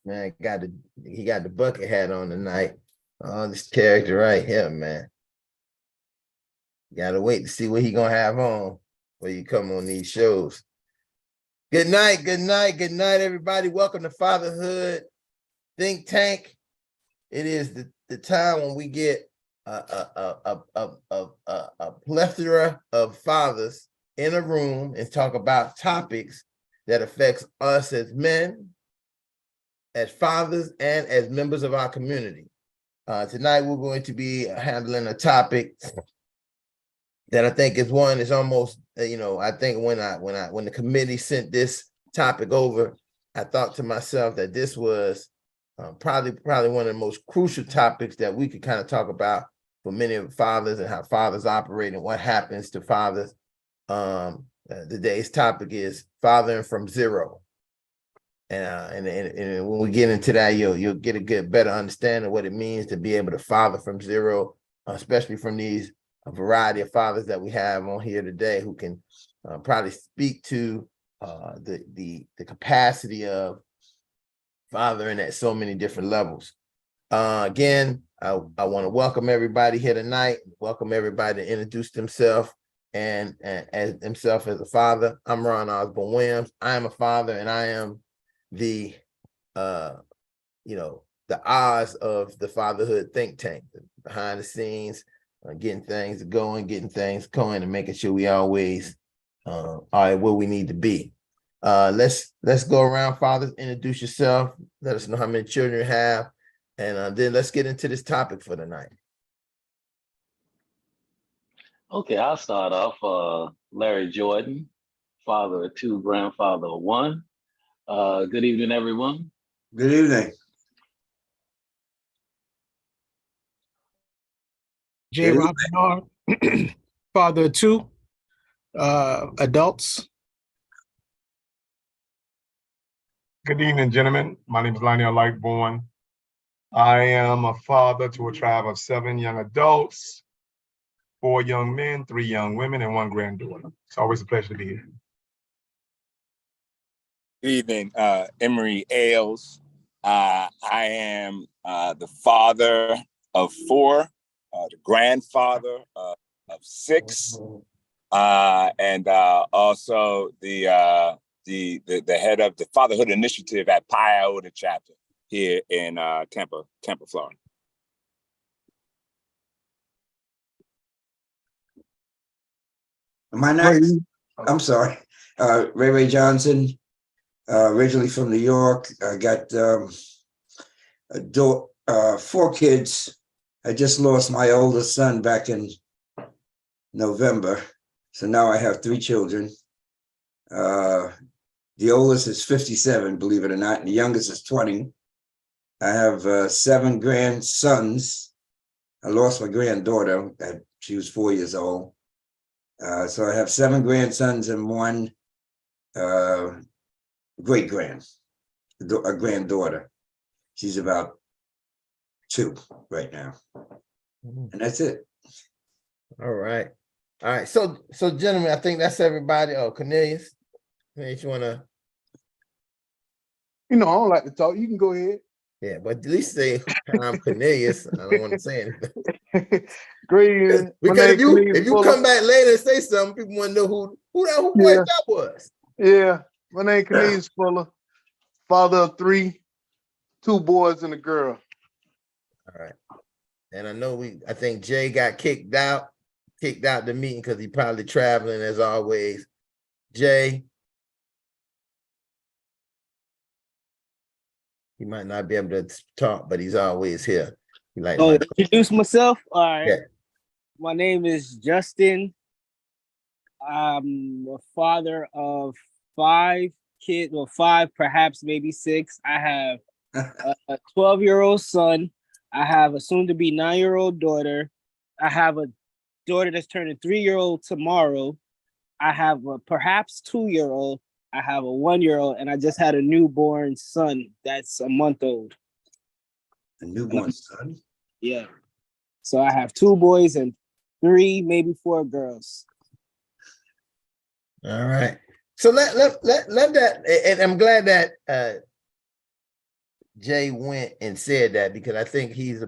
Man, he got the bucket hat on tonight. Oh, this character right here, man. Gotta wait to see what he gonna have on when you come on these shows. Good night, everybody. Welcome to Fatherhood Think Tank. It is the time when we get a plethora of fathers in a room and talk about topics that affects us as men, as fathers, and as members of our community. Tonight, we're going to be handling a topic that I think is almost, I think when the committee sent this topic over, I thought to myself that this was probably one of the most crucial topics that we could kind of talk about for many of fathers and how fathers operate and what happens to fathers. Today's topic is fathering from zero. And when we get into that, you'll get a better understanding of what it means to be able to father from zero, especially from these variety of fathers that we have on here today who can probably speak to the capacity of fathering at so many different levels. Again, I want to welcome everybody here tonight. Welcome everybody to introduce themselves and as himself as a father. I'm Ron Osborne Williams. I am a father, and I am the Oz of the Fatherhood Think Tank, behind the scenes, getting things going, and making sure we always are where we need to be. Let's go around, fathers. Introduce yourself. Let us know how many children you have, and then let's get into this topic for tonight. Okay, I'll start off. Larry Jordan, father of two, grandfather of one. Good evening, everyone. Good evening. J. Rob Bernard, father of two adults. Good evening, gentlemen. My name is Lionel Lightborn. I am a father to a tribe of 7 young adults, 4 young men, 3 young women, and 1 granddaughter. It's always a pleasure to be here. Good evening, Emery Ailes. I am the father of 4, the grandfather of 6, and also the head of the Fatherhood Initiative at Pi Iota chapter here in Tampa, Florida. My next, I'm sorry, Ray Johnson, originally from New York. I got 4 kids. I just lost my oldest son back in November. So now I have 3 children. The oldest is 57, believe it or not, and the youngest is 20. I have 7 grandsons. I lost my granddaughter. She was 4 years old. So I have 7 grandsons and 1 a granddaughter. She's about 2 right now. And that's it. All right. So gentlemen, I think that's everybody. Oh, Cornelius, you want to? I don't like to talk. You can go ahead. Yeah, but at least say I'm Cornelius. I don't want to say anything. Great. Because if you come back later and say something, people want to know who that was. Yeah, my name is Cornelius Fuller, father of 3, 2 boys and a girl. All right. And I think Jay got kicked out the meeting because he probably traveling as always. Jay, he might not be able to talk, but he's always here. Introduce myself. All right. Yeah. My name is Justin. I'm a father of 5 kids, 5, perhaps maybe 6. I have a 12-year-old son. I have a soon-to-be 9-year-old daughter. I have a daughter that's turning 3-year-old tomorrow. I have a perhaps 2-year-old. I have a 1-year-old, and I just had a newborn son that's a month old. A newborn son? Yeah. So I have 2 boys and 3, maybe 4 girls. All right. So let that, and I'm glad that Jay went and said that, because I think he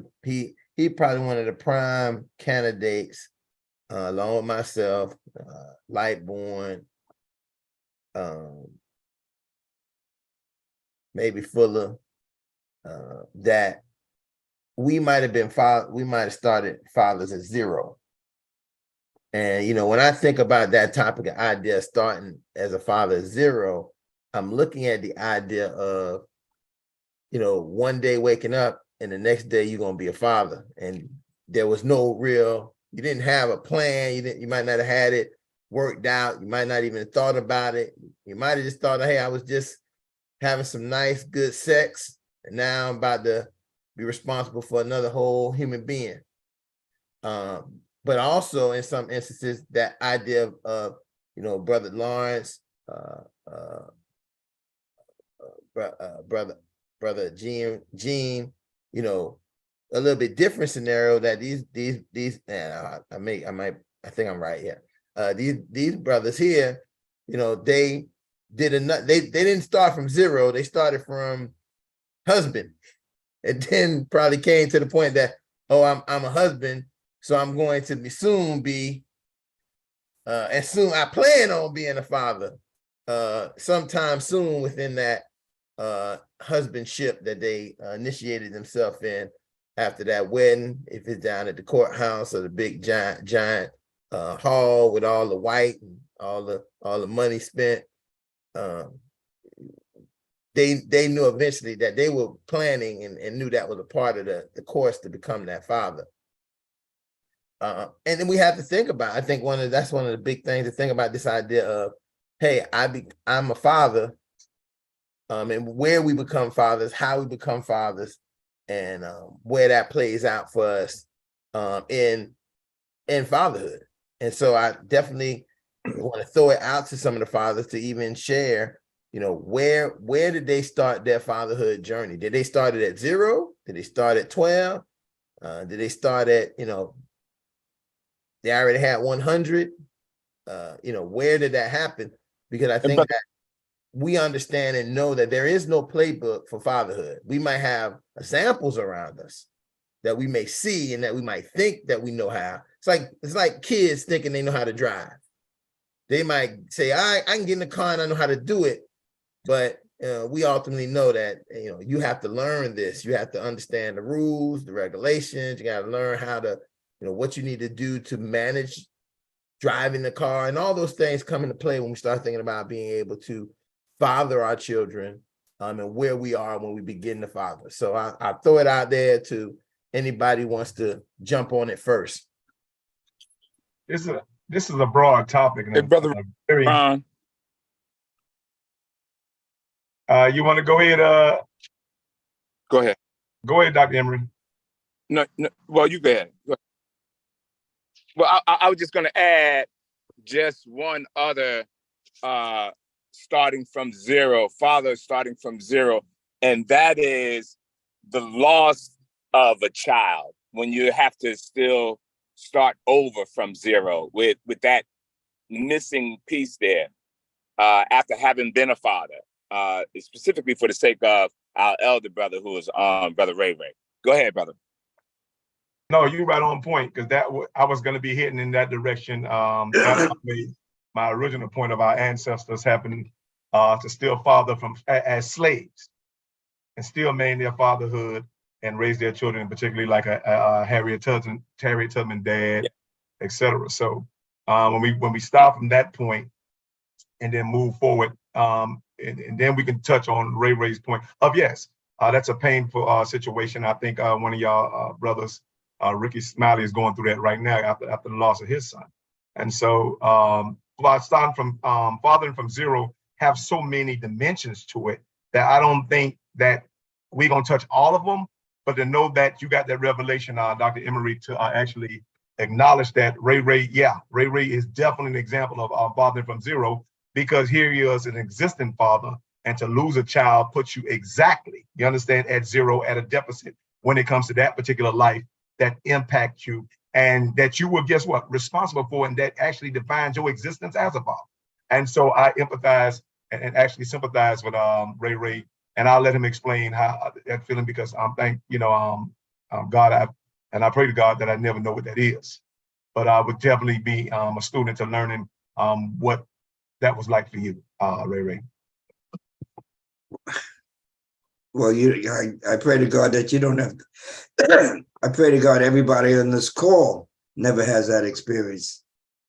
probably one of the prime candidates, along with myself, Lightborn, maybe Fuller, that we might have started fathers at zero. And when I think about that topic of idea, starting as a father at zero, I'm looking at the idea of, one day waking up and the next day you're gonna be a father. And there was you didn't have a plan, you might not have had it worked out, you might not even have thought about it. You might have just thought, hey, I was just having some nice, good sex, and now I'm about to be responsible for another whole human being. But also in some instances, that idea of Brother Lawrence, brother Gene, a little bit different scenario, that these I think I'm right here. These brothers here, they didn't start from zero. They started from husband, and then probably came to the point that, oh, I'm a husband, so I'm going to soon be, and soon I plan on being a father, sometime soon within that husbandship that they initiated themselves in after that wedding, if it's down at the courthouse or the big giant hall with all the white and all the money spent. They knew eventually that they were planning and knew that was a part of the course to become that father. And then we have to think about, I think that's one of the big things to think about, this idea of, hey, I'm a father, and where we become fathers, how we become fathers, and where that plays out for us in fatherhood. And so I definitely want to throw it out to some of the fathers to even share, where did they start their fatherhood journey? Did they start it at 0? Did they start at 12? Did they start at, they already had 100? Where did that happen? Because I think that we understand and know that there is no playbook for fatherhood. We might have examples around us that we may see and that we might think that we know how. It's like kids thinking they know how to drive. They might say, I can get in the car and I know how to do it. But we ultimately know that, you have to learn this. You have to understand the rules, the regulations. You got to learn how to, what you need to do to manage driving the car, and all those things come into play when we start thinking about being able to father our children, and where we are when we begin to father. So I throw it out there to anybody who wants to jump on it first. This is a broad topic. Hey, Brother Ron. You want to go ahead? Go ahead. Go ahead, Dr. Emery. No, well, you go ahead. Well, I was just going to add just one other starting from zero, father starting from zero, and that is the loss of a child, when you have to still start over from zero with that missing piece there, after having been a father, specifically for the sake of our elder brother, who is Brother Ray Ray. Go ahead, brother. No, you're right on point, because I was going to be heading in that direction. After I made my original point of our ancestors happening to still father as slaves, and still maintain their fatherhood and raise their children, particularly like a Harriet Tubman dad, etc. So when we start from that point and then move forward, and then we can touch on Ray Ray's point of, yes, that's a painful situation. I think one of y'all brothers, Ricky Smiley, is going through that right now after the loss of his son. And so starting from fathering from zero have so many dimensions to it that I don't think that we're going to touch all of them, but to know that you got that revelation, Dr. Emery, to actually acknowledge that Ray Ray is definitely an example of fathering from zero, because here he is, an existing father, and to lose a child puts you exactly, you understand, at zero, at a deficit when it comes to that particular life that impacts you and that you were, guess what, responsible for, and that actually defines your existence as a father. And so I empathize and actually sympathize with Ray Ray and I'll let him explain how that feeling, because God, I pray to God that I never know what that is, but I would definitely be a student to learning what that was like for you, Ray Ray. Well, I pray to God that you don't have. I pray to God everybody on this call never has that experience.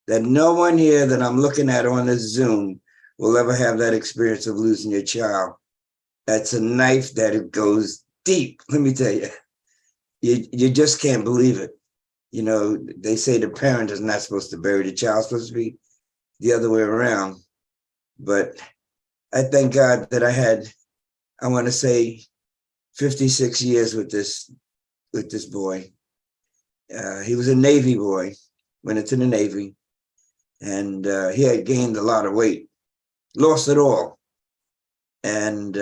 That no one here that I'm looking at on this Zoom will ever have that experience of losing your child. That's a knife that it goes deep. Let me tell you, you just can't believe it. You know, they say the parent is not supposed to bury the child, it's supposed to be the other way around. But I thank God that I want to say 56 years with this boy. He was a Navy boy, went into the Navy, and he had gained a lot of weight, lost it all, and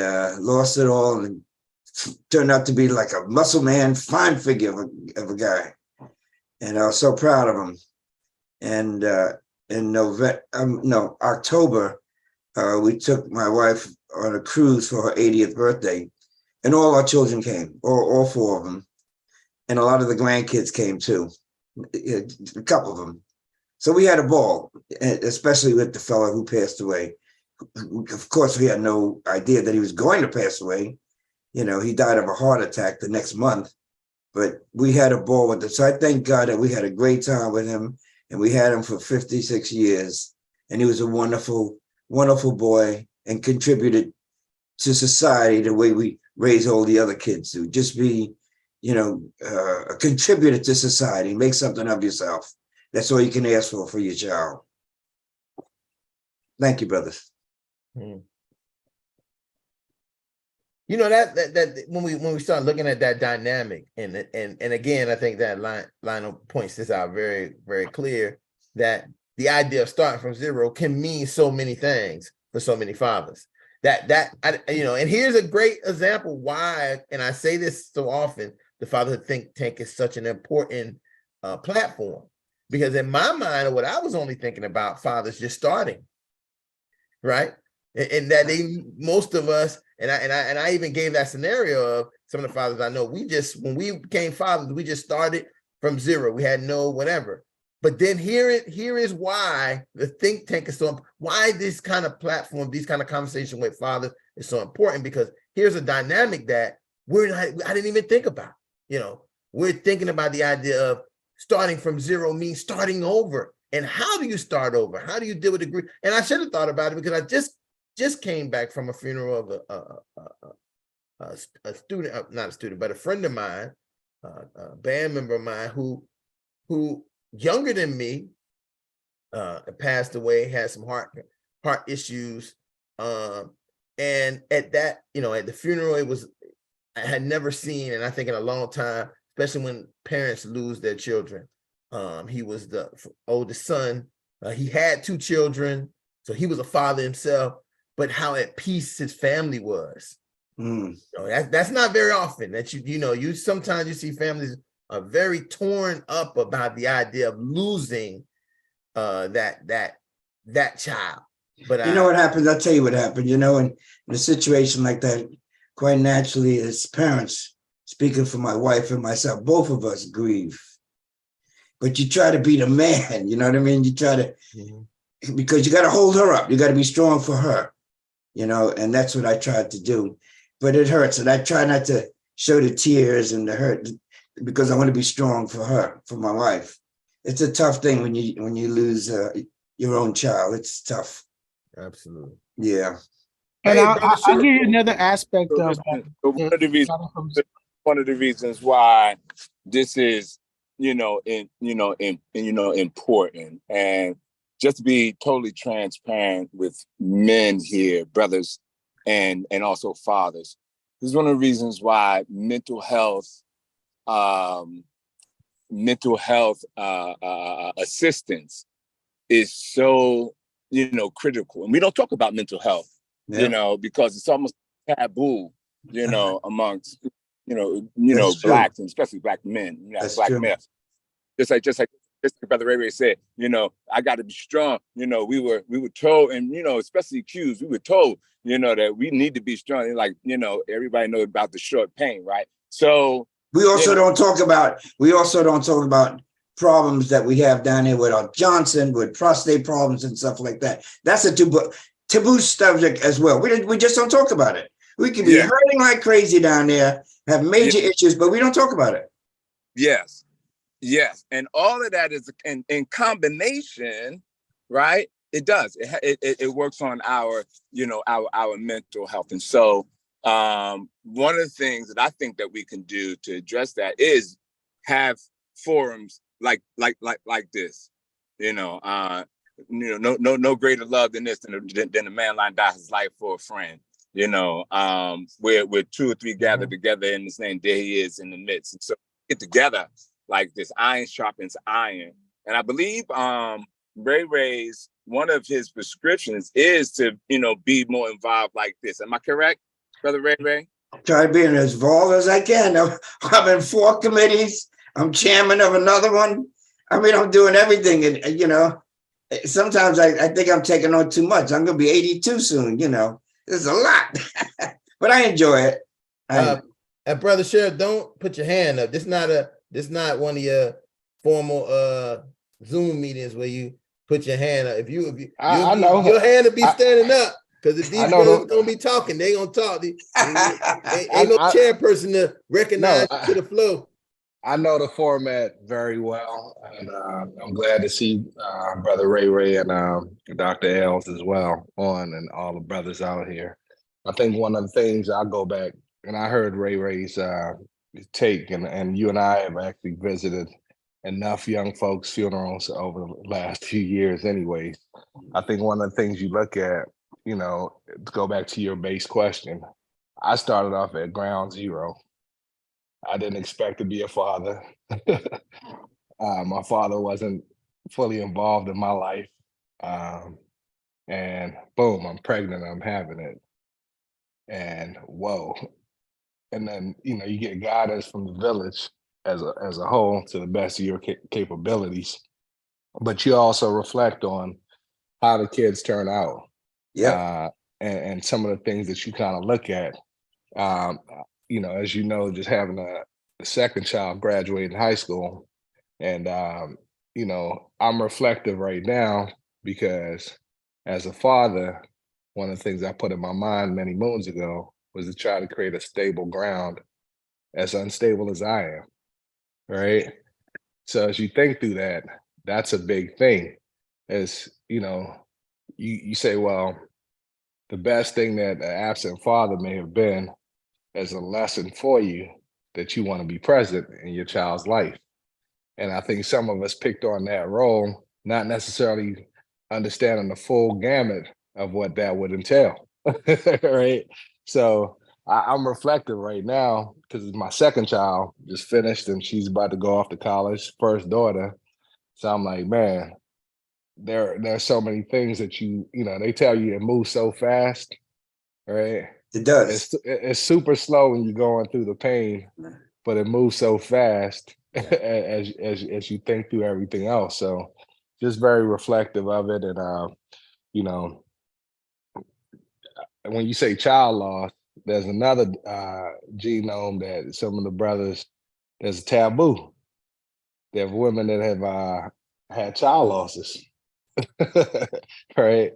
turned out to be like a muscle man, fine figure of a guy. And I was so proud of him. And in October, we took my wife on a cruise for her 80th birthday, and all our children came, all four of them. And a lot of the grandkids came too, a couple of them. So we had a ball, especially with the fellow who passed away. Of course, we had no idea that he was going to pass away. You know, he died of a heart attack the next month, but we had a ball with him. So I thank God that we had a great time with him, and we had him for 56 years. And he was a wonderful, wonderful boy, and contributed to society the way we raise all the other kids do. Just be, a contributor to society, make something of yourself. That's all you can ask for your child. Thank you, brothers. You know, that when we start looking at that dynamic, and again, I think that Lionel points this out very, very clear, that the idea of starting from zero can mean so many things for so many fathers. And here's a great example why, and I say this so often, the Fatherhood Think Tank is such an important platform, because in my mind, what I was only thinking about fathers just starting, right? And that most of us, and I even gave that scenario of some of the fathers I know, when we became fathers, we just started from zero. We had no whatever. But then here is why the think tank is why this kind of platform, these kind of conversation with fathers is so important, because here's a dynamic that I didn't even think about. We're thinking about the idea of starting from zero means starting over. And how do you start over? How do you deal with the grief? And I should have thought about it, because I just came back from a funeral of a student, not a student, but a friend of mine, a band member of mine who younger than me, passed away, had some heart issues. And at that, at the funeral, I had never seen, and I think in a long time, especially when parents lose their children. He was the oldest son. He had two children, so he was a father himself, but how at peace his family was. That's not very often that you sometimes you see families are very torn up about the idea of losing that child. But you know what happens? I'll tell you what happened. In a situation like that, quite naturally, as parents, speaking for my wife and myself, both of us grieve. But you try to be the man, you know what I mean? You try to, because you got to hold her up. You got to be strong for her, and that's what I tried to do. But it hurts, and I try not to show the tears and the hurt, because I want to be strong for her, for my wife. It's a tough thing when you lose your own child. It's tough. Absolutely. Yeah. And Hey, I'll give you another aspect of one of the reasons why this is important, and just to be totally transparent with men here, brothers, and also fathers. This is one of the reasons why mental health assistance is so critical. And we don't talk about mental health, because it's almost taboo, amongst That's blacks, true. and especially black men, That's black true. males. Just like just like Brother Ray said, you know, I got to be strong. You know, we were told, and you know, especially Q's, we were told, you know, that we need to be strong. And like, you know, everybody knows about the short pain, right? So we also don't talk about problems that we have down here with our Johnson, with prostate problems and stuff like that. That's a taboo subject as well. We just don't talk about it. We could be hurting like crazy down there, have major issues, but we don't talk about it. Yes. Yes. And all of that is in combination, right? It does. It works on our, you know, our mental health. And so one of the things that I think that we can do to address that is have forums like this. You know, no greater love than this than a man lying down his life for a friend. You know, where 2 or 3 gather together in this name, there he is in the midst. And so get together like this, iron sharpens iron. And I believe Ray's one of his prescriptions is to, you know, be more involved like this. Am I correct, Brother Ray? Try being as involved as I can. I'm in 4 committees. I'm chairman of another one. I mean, I'm doing everything. And you know, sometimes I think I'm taking on too much. I'm going to be 82 soon, you know. There's a lot, but I enjoy it. And Brother Sheriff, don't put your hand up. This not one of your formal Zoom meetings where you put your hand up. I know your hand will be standing up, because if these brothers gonna be talking, they gonna talk. Ain't no chairperson to recognize to the flow. I know the format very well, and I'm glad to see Brother Ray and Dr. Els as well on, and all the brothers out here. I think one of the things, I'll go back, and I heard Ray's take, and you and I have actually visited enough young folks' funerals over the last few years anyways. I think one of the things you look at, you know, to go back to your base question, I started off at ground zero. I didn't expect to be a father. My father wasn't fully involved in my life. And boom, I'm pregnant, I'm having it. And whoa. And then, you know, you get guidance from the village as a whole to the best of your capabilities. But you also reflect on how the kids turn out. Yeah. And some of the things that you kind of look at. You know, as you know, just having a second child graduating high school, and you know, I'm reflective right now because as a father, one of the things I put in my mind many moons ago was to try to create a stable ground, as unstable as I am, right? So as you think through that, that's a big thing. As you know, you say, well, the best thing that an absent father may have been as a lesson for you, that you want to be present in your child's life. And I think some of us picked on that role, not necessarily understanding the full gamut of what that would entail, right? So I'm reflective right now because my second child just finished and she's about to go off to college, first daughter. So I'm like, man, there's so many things that you know, they tell you it moves so fast, right? It does. It's super slow when you're going through the pain, but it moves so fast as you think through everything else. So just very reflective of it. And you know, when you say child loss, there's another genome that some of the brothers, there's a taboo. There are women that have had child losses, right?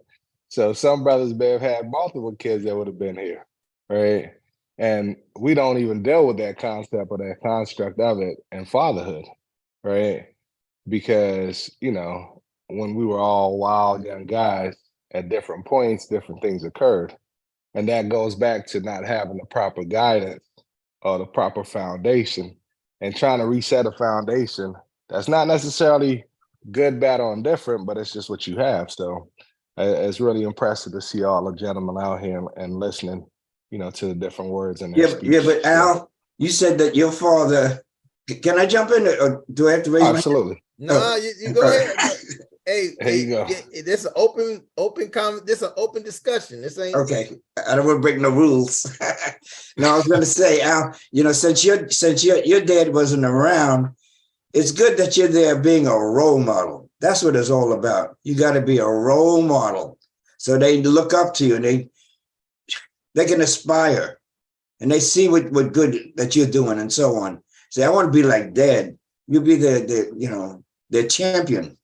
So some brothers may have had multiple kids that would have been here, right? And we don't even deal with that concept or that construct of it in fatherhood, right? Because, you know, when we were all wild young guys, at different points, different things occurred. And that goes back to not having the proper guidance or the proper foundation, and trying to reset a foundation that's not necessarily good, bad, or indifferent, but it's just what you have. So it's really impressive to see all the gentlemen out here and listening, you know, to the different words in their speech. Yeah, but Al, you said that your father. Can I jump in, or do I have to raise my hand? Absolutely. No, you go ahead. Hey, there you go. This is open comment. This is an open discussion. This ain't okay. I don't want to break no rules. No, I was going to say, Al, you know, since your dad wasn't around, it's good that you're there being a role model. That's what it's all about. You got to be a role model so they look up to you and they can aspire and they see what good that you're doing and so on. Say, I want to be like Dad. You'll be the champion.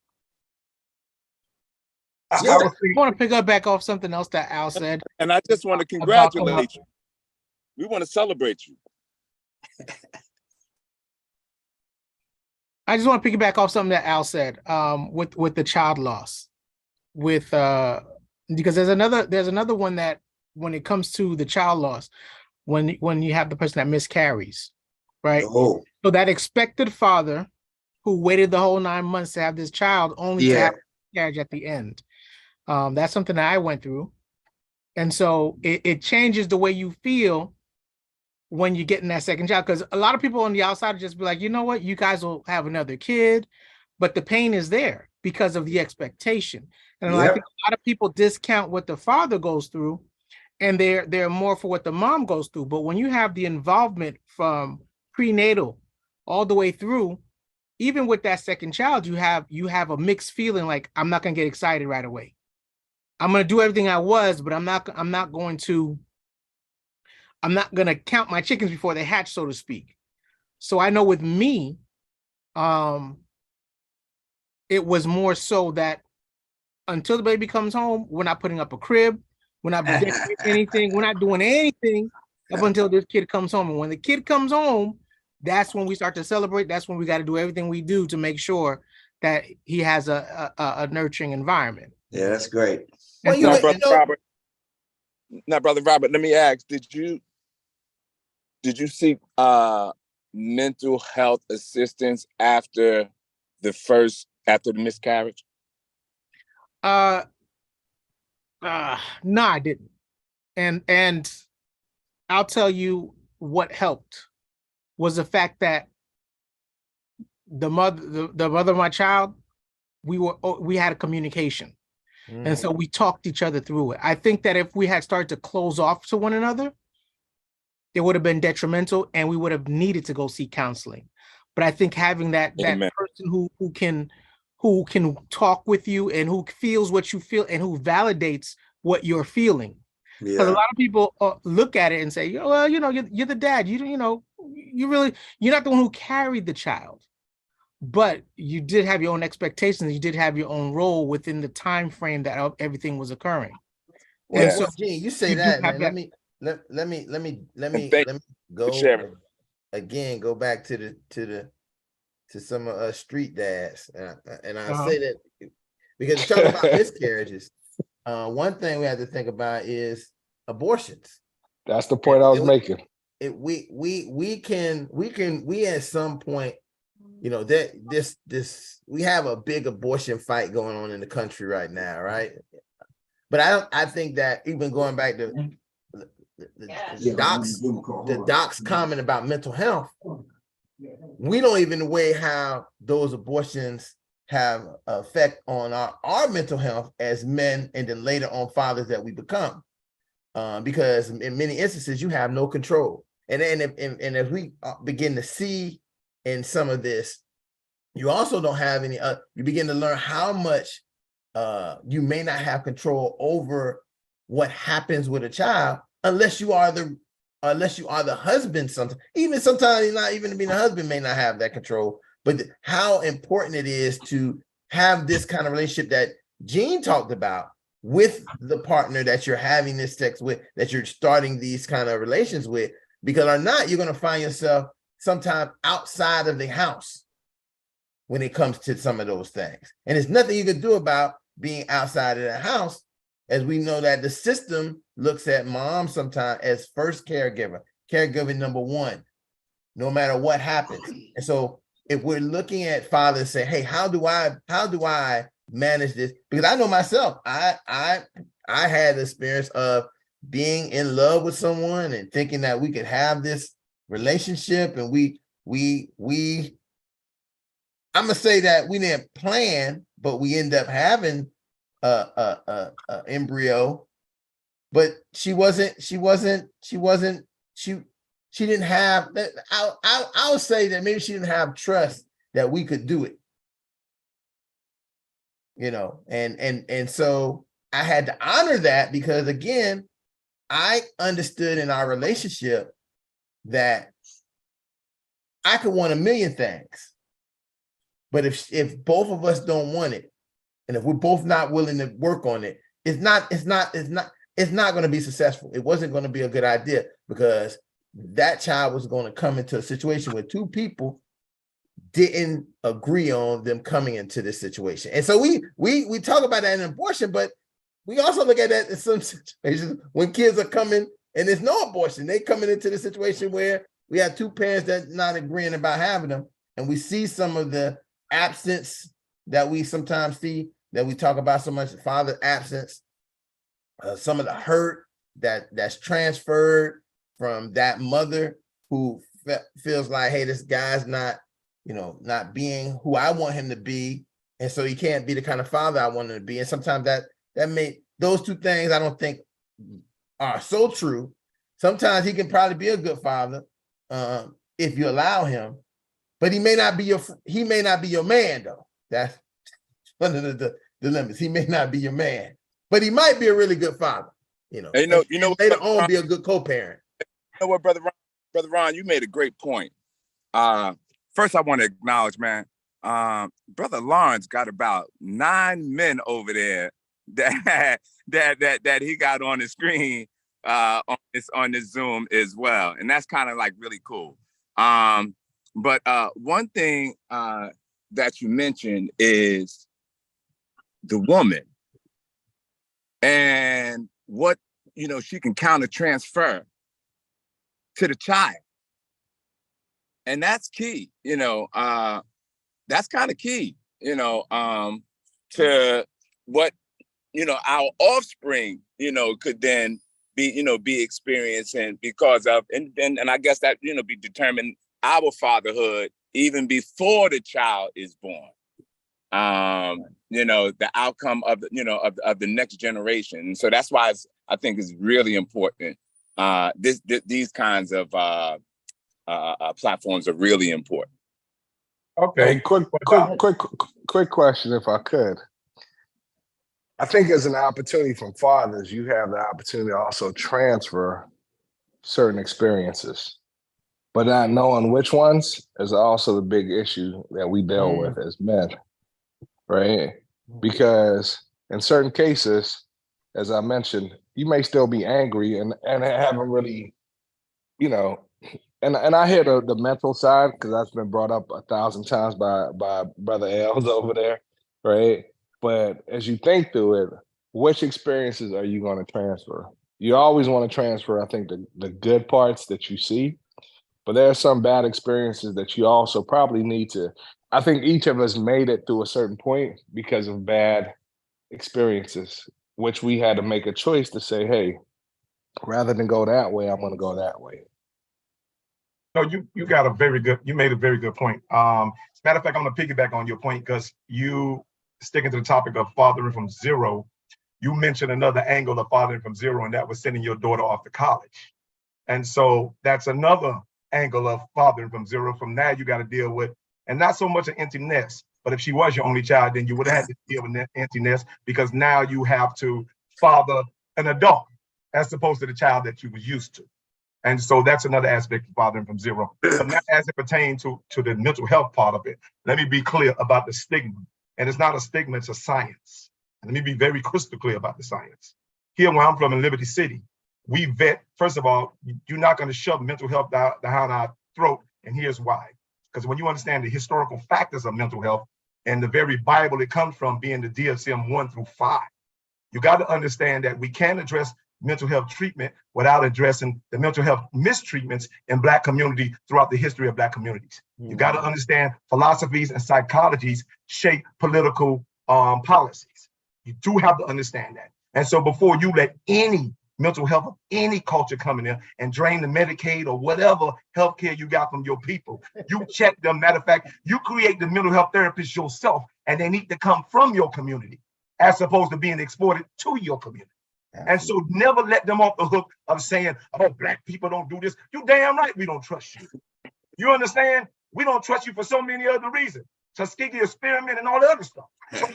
I I was want to pick up back off something else that Al said. And I just want to About- congratulate you. We want to celebrate you. I just want to piggyback off something that Al said, with the child loss, because there's another one that when it comes to the child loss, when you have the person that miscarries, right? Oh, So that expected father who waited the whole 9 months to have this child only to yeah. have miscarriage at the end. That's something that I went through. And so it changes the way you feel when you're getting that second child, because a lot of people on the outside just be like, you know what, you guys will have another kid, but the pain is there because of the expectation. And I Yep. think a lot of people discount what the father goes through, and they're more for what the mom goes through. But when you have the involvement from prenatal all the way through, even with that second child, you have a mixed feeling, like, I'm not gonna get excited right away. I'm gonna do everything I was, but I'm not gonna count my chickens before they hatch, so to speak. So I know with me, it was more so that until the baby comes home, we're not putting up a crib, we're not decorating anything, we're not doing anything up until this kid comes home. And when the kid comes home, that's when we start to celebrate. That's when we got to do everything we do to make sure that he has a nurturing environment. Yeah, that's great. Well, And you so- went- Brother Robert. Now, Brother Robert, let me ask, did you seek mental health assistance after the miscarriage? No, I didn't. And I'll tell you what helped was the fact that the mother of my child, we had a communication. And so we talked each other through it. I think that if we had started to close off to one another, it would have been detrimental and we would have needed to go seek counseling. But I think having that Amen. person who can talk with you and who feels what you feel and who validates what you're feeling. Because a Yeah. lot of people look at it and say, well, you're the dad. You're not the one who carried the child, but you did have your own expectations. You did have your own role within the time frame that everything was occurring. Well, And so Gene, you say you do that, have man. that- Let me thank you go sharing. again. Go back to some of us street dads, and I Uh-huh. say that because talking about miscarriages, one thing we have to think about is abortions. That's the point I was And making. We at some point, that we have a big abortion fight going on in the country right now, right? But I think that even going back to the doc's comment about mental health, we don't even weigh how those abortions have effect on our mental health as men, and then later on fathers that we become, because in many instances you have no control. And as we begin to see in some of this, you also don't have any. You begin to learn how much you may not have control over what happens with a child unless you are the husband. Sometimes not even being a husband may not have that control. But how important it is to have this kind of relationship that Gene talked about with the partner that you're having this sex with, that you're starting these kind of relations with, because or not, you're going to find yourself sometime outside of the house when it comes to some of those things. And there's nothing you can do about being outside of the house, as we know that the system looks at mom sometimes as first caregiver number one, no matter what happens. And so if we're looking at fathers say, hey, how do I manage this? Because I know myself, I had the experience of being in love with someone and thinking that we could have this relationship, and I'm gonna say that we didn't plan, but we end up having a embryo. But she didn't have that. I'll say that maybe she didn't have trust that we could do it. You know, and so I had to honor that because again, I understood in our relationship that I could want a million things, but if both of us don't want it, and if we're both not willing to work on it, it's not going to be successful. It wasn't going to be a good idea because that child was going to come into a situation where two people didn't agree on them coming into this situation. And so we talk about that in abortion, but we also look at that in some situations when kids are coming and there's no abortion. They coming into the situation where we have two parents that not agreeing about having them. And we see some of the absence that we sometimes see, that we talk about so much, father absence, some of the hurt that's transferred from that mother who feels like, hey, this guy's not, you know, not being who I want him to be. And so he can't be the kind of father I want him to be. And sometimes that may, those two things I don't think are so true. Sometimes he can probably be a good father if you allow him, but he may not be your man though. That's one of the dilemmas. He may not be your man, but he might be a really good father. You know, later on be a good co-parent. You know what, brother Ron, you made a great point. First, I want to acknowledge, man, Brother Lawrence got about 9 men over there that he got on the screen on this Zoom as well, and that's kind of like really cool. But one thing that you mentioned is the woman and what she can counter transfer to the child. And that's key, that's kind of key, to what, our offspring, could then be experiencing because of, and I guess that, be determined our fatherhood even before the child is born. The outcome of, of the next generation. And so that's why I think it's really important. These kinds of, platforms are really important. Okay. Hey, quick question, if I could. I think as an opportunity from fathers, you have the opportunity to also transfer certain experiences, but not knowing which ones is also the big issue that we deal with as men, right? Because in certain cases, as I mentioned, you may still be angry and haven't really, and I hear the mental side because that's been brought up 1,000 times by Brother Els over there, right? But as you think through it, which experiences are you going to transfer? You always want to transfer, I think, the good parts that you see, but there are some bad experiences that you also probably need to. I think each of us made it through a certain point because of bad experiences, which we had to make a choice to say, hey, rather than go that way, I'm going to go that way. No, you made a very good point. As a matter of fact, I'm going to piggyback on your point because you sticking to the topic of fathering from zero. You mentioned another angle of fathering from zero, and that was sending your daughter off to college. And so that's another angle of fathering from zero. From that, you got to deal with, and not so much an empty nest, but if she was your only child, then you would have had to deal with that empty nest because now you have to father an adult as opposed to the child that you were used to. And so that's another aspect of fathering from zero. But now as it pertains to the mental health part of it, let me be clear about the stigma. And it's not a stigma, it's a science. And let me be very crystal clear about the science. Here where I'm from in Liberty City, we vet, first of all, you're not going to shove mental health down our throat. And here's why. Because when you understand the historical factors of mental health and the very Bible it comes from being the DSM 1-5, you got to understand that we can address mental health treatment without addressing the mental health mistreatments in Black community throughout the history of Black communities. You got to understand philosophies and psychologies shape political policies. You do have to understand that. And so before you let any mental health of any culture come in there and drain the Medicaid or whatever healthcare you got from your people, you check them. Matter of fact, you create the mental health therapist yourself, and they need to come from your community as opposed to being exported to your community. And so never let them off the hook of saying, oh, Black people don't do this. You damn right we don't trust you. You understand? We don't trust you for so many other reasons. Tuskegee experiment and all the other stuff. So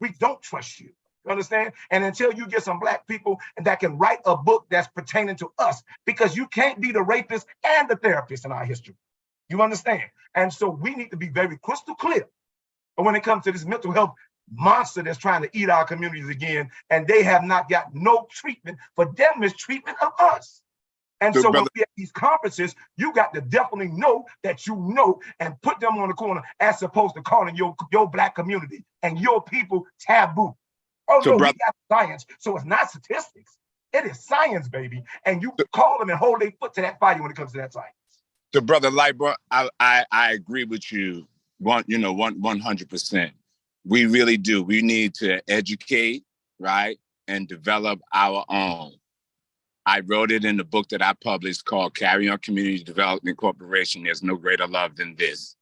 we don't trust you. You understand? And until you get some Black people that can write a book that's pertaining to us, because you can't be the rapist and the therapist in our history. You understand? And so we need to be very crystal clear when it comes to this mental health monster that's trying to eat our communities again, and they have not got no treatment for their mistreatment of us. And so when we have these conferences, you got to definitely know that you know and put them on the corner as opposed to calling your Black community and your people taboo. Oh, so no, we got science. So it's not statistics. It is science, baby. And you call them and hold their foot to that fire when it comes to that science. So, Brother Lightbrook, I agree with you 100%. We really do. We need to educate, right, and develop our own. I wrote it in the book that I published called Carry On Community Development Corporation. There's no greater love than this.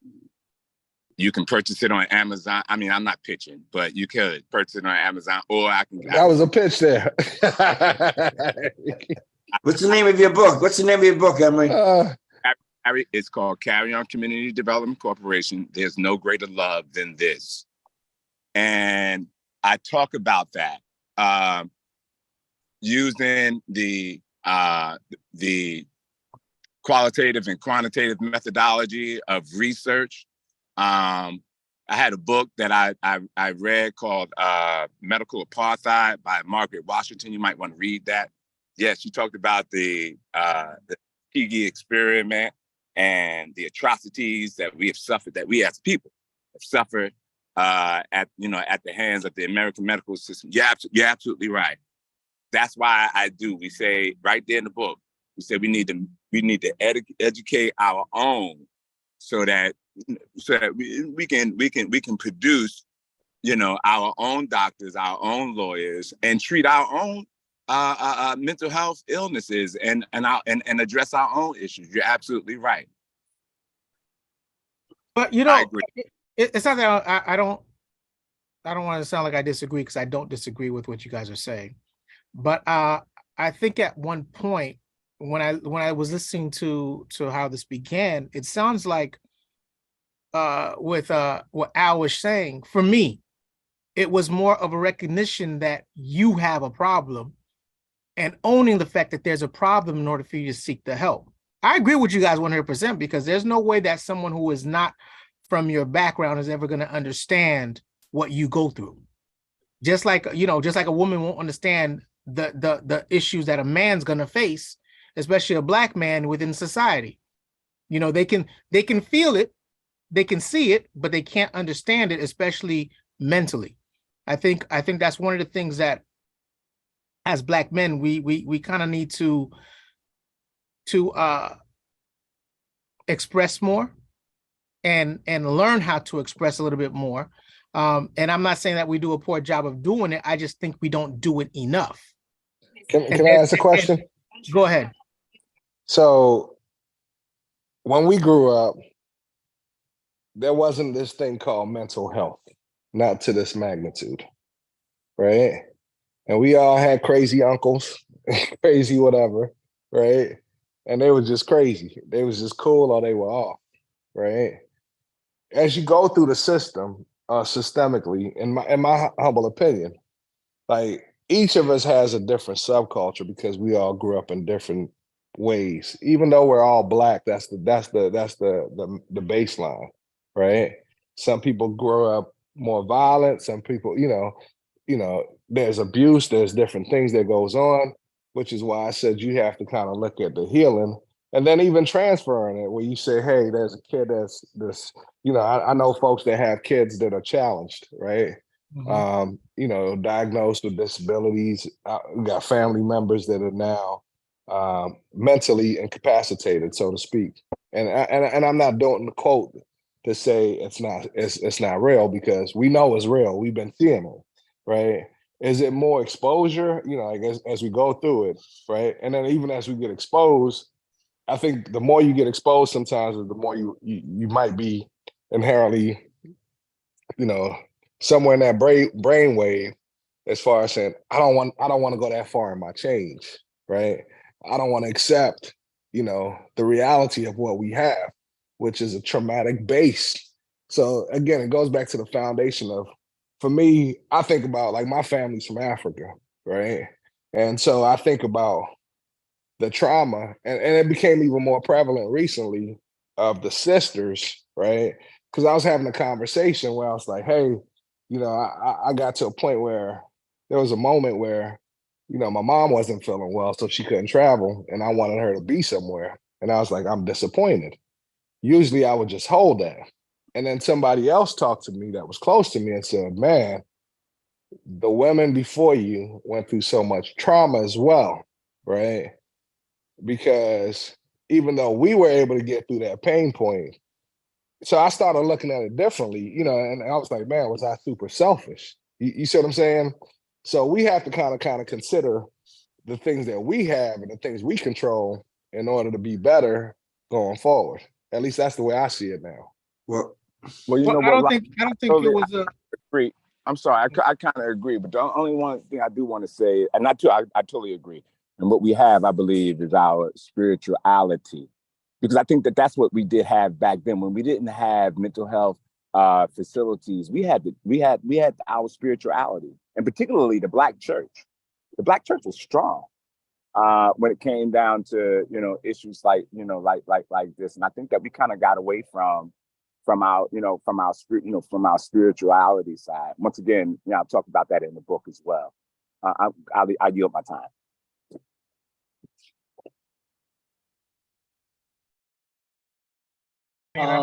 You can purchase it on Amazon. I mean, I'm not pitching, but you could purchase it on Amazon, or I can. That was a pitch there. What's the name of your book? What's the name of your book, Emery? It's called Carry On Community Development Corporation. There's no greater love than this. And I talk about that using the qualitative and quantitative methodology of research. I had a book that I read called Medical Apartheid by Margaret Washington. You might want to read that. Yes, she talked about the Tuskegee experiment and the atrocities that we have suffered, that we as people have suffered at the hands of the American medical system. You're absolutely right. That's why we say right there in the book, we say we need to educate our own so that we can produce, our own doctors, our own lawyers, and treat our own mental health illnesses and address our own issues. You're absolutely right. But I agree. It's not that I don't want to sound like I disagree, because I don't disagree with what you guys are saying. But I think at one point when I was listening to how this began, it sounds like with what Al was saying, for me, it was more of a recognition that you have a problem and owning the fact that there's a problem in order for you to seek the help. I agree with you guys 100%, because there's no way that someone who is not from your background is ever going to understand what you go through. Just like a woman won't understand the issues that a man's going to face, especially a Black man within society. They can feel it, they can see it, but they can't understand it, especially mentally. I think that's one of the things that as Black men, we kind of need to express more and learn how to express a little bit more. And I'm not saying that we do a poor job of doing it. I just think we don't do it enough. Can I ask a question? Go ahead. So when we grew up, there wasn't this thing called mental health, not to this magnitude, right? And we all had crazy uncles, crazy whatever, right? And they were just crazy. They was just cool or they were off, right? As you go through the system, systemically, in my humble opinion, like each of us has a different subculture because we all grew up in different ways. Even though we're all Black, that's the baseline, right? Some people grow up more violent. Some people, there's abuse. There's different things that goes on, which is why I said you have to kind of look at the healing and then even transferring it, where you say, hey, there's a kid that's this. I know folks that have kids that are challenged, right? Mm-hmm. Diagnosed with disabilities. We got family members that are now mentally incapacitated, so to speak. And I'm not doing the quote to say it's not real, because we know it's real. We've been seeing it, right? Is it more exposure? I guess as we go through it, right? And then even as we get exposed, I think the more you get exposed, sometimes the more you might be inherently, somewhere in that brain wave, as far as saying, I don't want to go that far in my change, right? I don't want to accept, the reality of what we have. which is a traumatic base. So again, it goes back to the foundation of, for me, I think about like my family's from Africa, right? And so I think about the trauma, and it became even more prevalent recently of the sisters, right? Because I was having a conversation where I was like, hey, you know, I got to a point where there was a moment where, you know, my mom wasn't feeling well, so she couldn't travel, and I wanted her to be somewhere. And I was like, I'm disappointed. Usually I would just hold that. And then somebody else talked to me that was close to me and said, man, the women before you went through so much trauma as well, right? Because even though we were able to get through that pain point, so I started looking at it differently, you know, and I was like, man, was I super selfish? You see what I'm saying? So we have to kind of consider the things that we have and the things we control in order to be better going forward. At least that's the way I see it now. Well, Well, you know I what? don't think it Totally was a. agree. I'm sorry. I kind of agree, but the only one thing I do want to say, and not too, I totally agree. And what we have, I believe, is our spirituality, because I think that that's what we did have back then when we didn't have mental health facilities. We had our spirituality, and particularly the Black church. The Black church was strong when it came down to, you know, issues like, you know, like this. And I think that we kind of got away from our, you know, from our spirit, you know, from our spirituality side. Once again, you know, I'll talk about that in the book as well. I yield my time.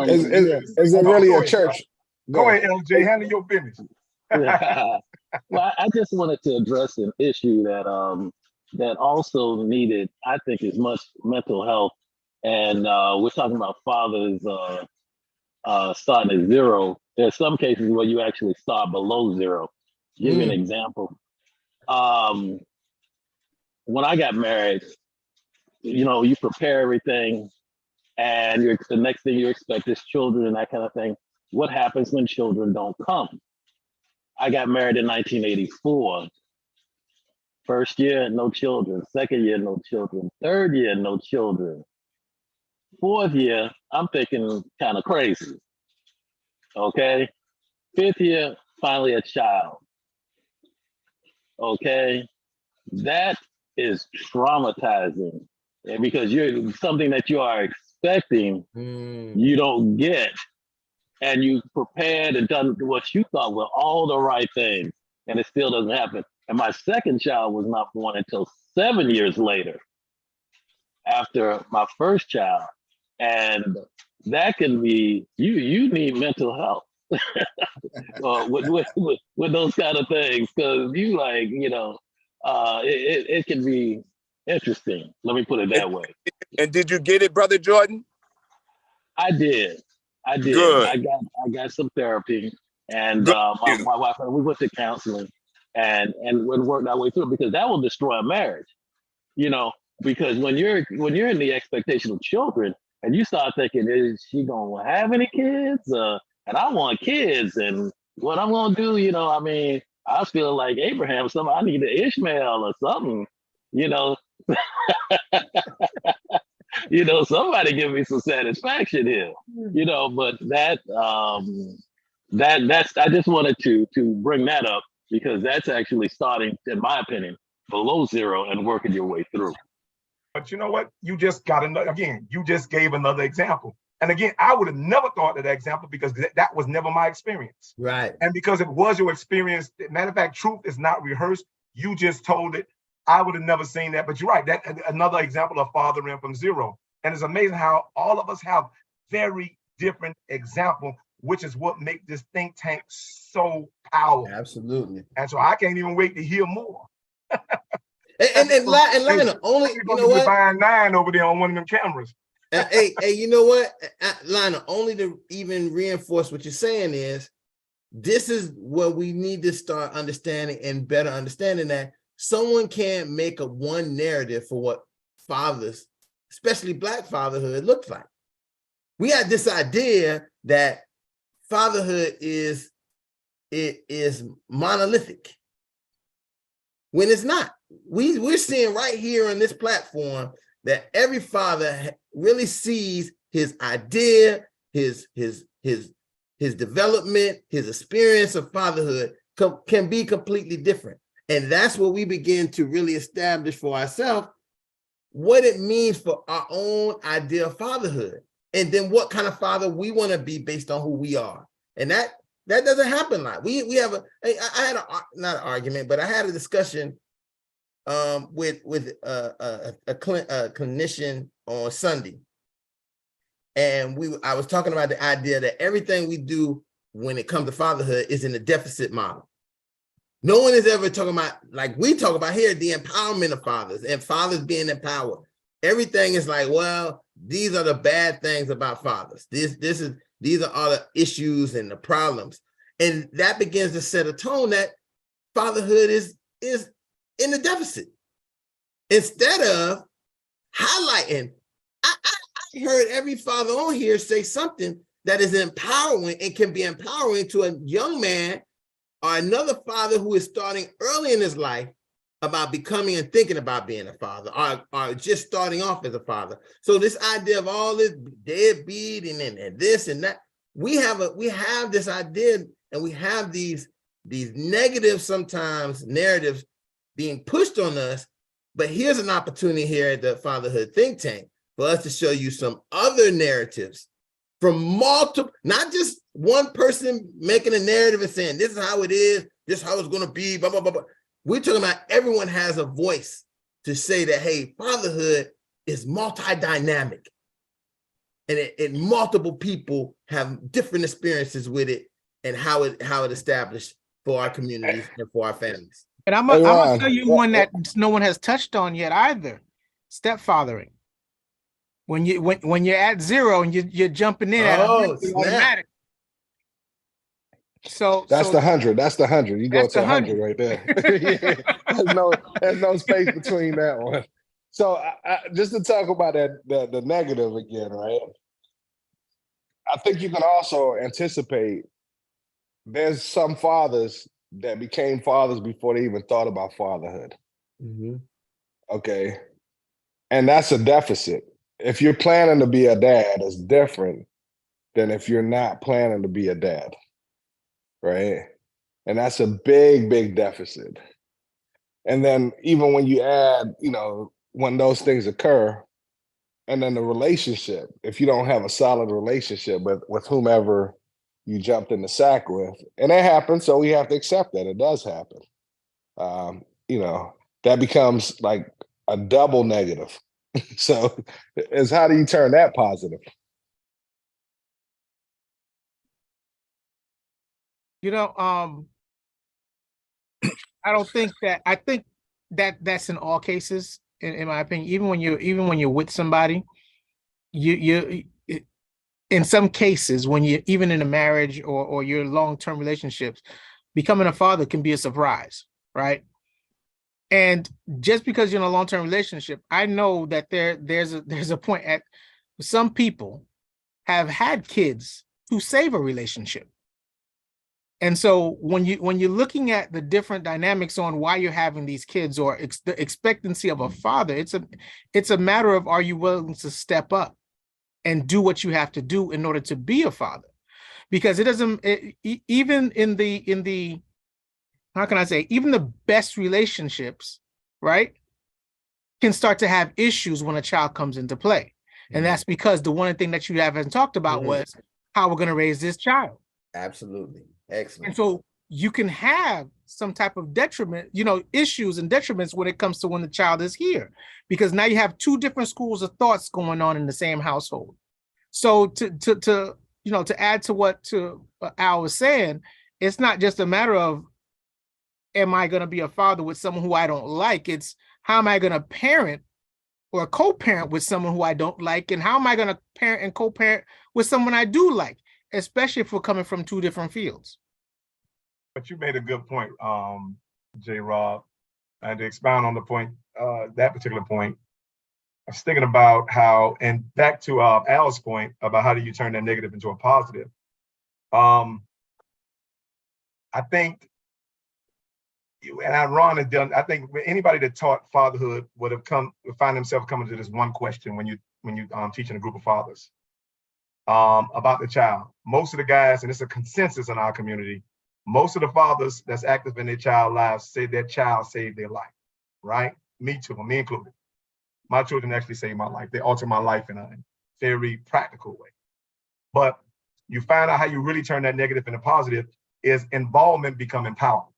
Is it really a church? Go ahead, LJ, handle your business. Well, I just wanted to address an issue that that also needed, I think, as much mental health. And we're talking about fathers starting at zero. There's some cases where you actually start below zero. Give you an example. When I got married, you know, you prepare everything, and the next thing you expect is children and that kind of thing. What happens when children don't come? I got married in 1984. First year, no children. Second year, no children. Third year, no children. Fourth year, I'm thinking kind of crazy. Okay. Fifth year, finally a child. Okay. That is traumatizing. And because you're something that you are expecting, you don't get. And you prepared and done what you thought were all the right things, and it still doesn't happen. And my second child was not born until 7 years later, after my first child. And that can be, you need mental health with those kind of things, because you, like, you know, it can be interesting. Let me put it that way. And did you get it, Brother Jordan? I did. Good. I got some therapy, and Good. my wife and we went to counseling, and worked our way through it, because that will destroy a marriage. You know, because when you're in the expectation of children, and you start thinking, is she gonna have any kids? And I want kids, and what I'm gonna do? You know, I mean, I feel like Abraham. I need an Ishmael or something. You know. You know, somebody give me some satisfaction here, you know, but that's I just wanted to bring that up, because that's actually starting, in my opinion, below zero and working your way through. But you know what? You just got another, again, you just gave another example. And again, I would have never thought of that example, because that was never my experience. Right. And because it was your experience, matter of fact, truth is not rehearsed. You just told it. I would have never seen that, but you're right. That another example of fathering from zero. And it's amazing how all of us have very different examples, which is what makes this think tank so powerful. Absolutely. And so I can't even wait to hear more. and Lionel, only, you know what? Divine 9 over there on one of them cameras. Hey, you know what, Lionel, only to even reinforce what you're saying is, this is what we need to start understanding, and better understanding that someone can't make up one narrative for what fathers, especially Black fatherhood, looks like. We had this idea that fatherhood is monolithic, when it's not. We're seeing right here on this platform that every father really sees his idea, his development, his experience of fatherhood can be completely different. And that's what we begin to really establish for ourselves, what it means for our own idea of fatherhood. And then what kind of father we want to be based on who we are. And that doesn't happen like we have I had not an argument, but I had a discussion with a clinician on Sunday. And I was talking about the idea that everything we do when it comes to fatherhood is in the deficit model. No one is ever talking about, like we talk about here, the empowerment of fathers and fathers being empowered. Everything is like, well, these are the bad things about fathers. These are all the issues and the problems. And that begins to set a tone that fatherhood is in the deficit. Instead of highlighting, I heard every father on here say something that is empowering and can be empowering to a young man or another father who is starting early in his life about becoming and thinking about being a father, or just starting off as a father. So this idea of all this deadbeating and this and that, we have this idea, and we have these negative sometimes narratives being pushed on us. But here's an opportunity here at the Fatherhood Think Tank for us to show you some other narratives from multiple, not just one person making a narrative and saying, this is how it is, this is how it's going to be, blah, blah, blah, blah. We're talking about everyone has a voice to say that, hey, fatherhood is multi-dynamic. And multiple people have different experiences with it and how it established for our communities and for our families. And I'm gonna tell you one that no one has touched on yet either: stepfathering. When you're at zero and you're jumping in at 100 automatic. So that's the 100. That's the 100. You go to 100 right there. Yeah. There's no space between that one. So just to talk about the negative again, right? I think you can also anticipate there's some fathers that became fathers before they even thought about fatherhood. Mm-hmm. Okay. And that's a deficit. If you're planning to be a dad, it's different than if you're not planning to be a dad. Right. And that's a big, big deficit. And then even when you add, when those things occur, and then the relationship, if you don't have a solid relationship with whomever you jumped in the sack with, and it happens, so we have to accept that it does happen. That becomes like a double negative. So it's how do you turn that positive? I think that's in all cases, in my opinion. Even when you're with somebody, you in some cases, when you're even in a marriage or your long-term relationships, becoming a father can be a surprise, right? And just because you're in a long-term relationship, I know that there's a point at some people have had kids who save a relationship. And so when you're looking at the different dynamics on why you're having these kids or the expectancy of a father, it's a matter of, are you willing to step up and do what you have to do in order to be a father? Because even in the how can I say, even the best relationships, right, can start to have issues when a child comes into play. And that's because the one thing that you haven't talked about was how we're going to raise this child. Absolutely. Excellent. And so you can have some type of detriment, issues and detriments when it comes to when the child is here, because now you have two different schools of thoughts going on in the same household. So to add to what Al was saying, it's not just a matter of, am I going to be a father with someone who I don't like? It's how am I going to parent or co-parent with someone who I don't like? And how am I going to parent and co-parent with someone I do like, especially if we're coming from two different fields? But you made a good point, J. Rob, and to expound on the point, that particular point, I was thinking about how, and back to Al's point about how do you turn that negative into a positive. I think, and Ron had done, I think anybody that taught fatherhood would find themselves coming to this one question when you teaching a group of fathers. about the child. Most of the guys, and it's a consensus in our community, most of the fathers that's active in their child lives say that child saved their life, right? Me too, me included. My children actually saved my life. They altered my life in a very practical way. But you find out how you really turn that negative into positive is involvement become empowerment.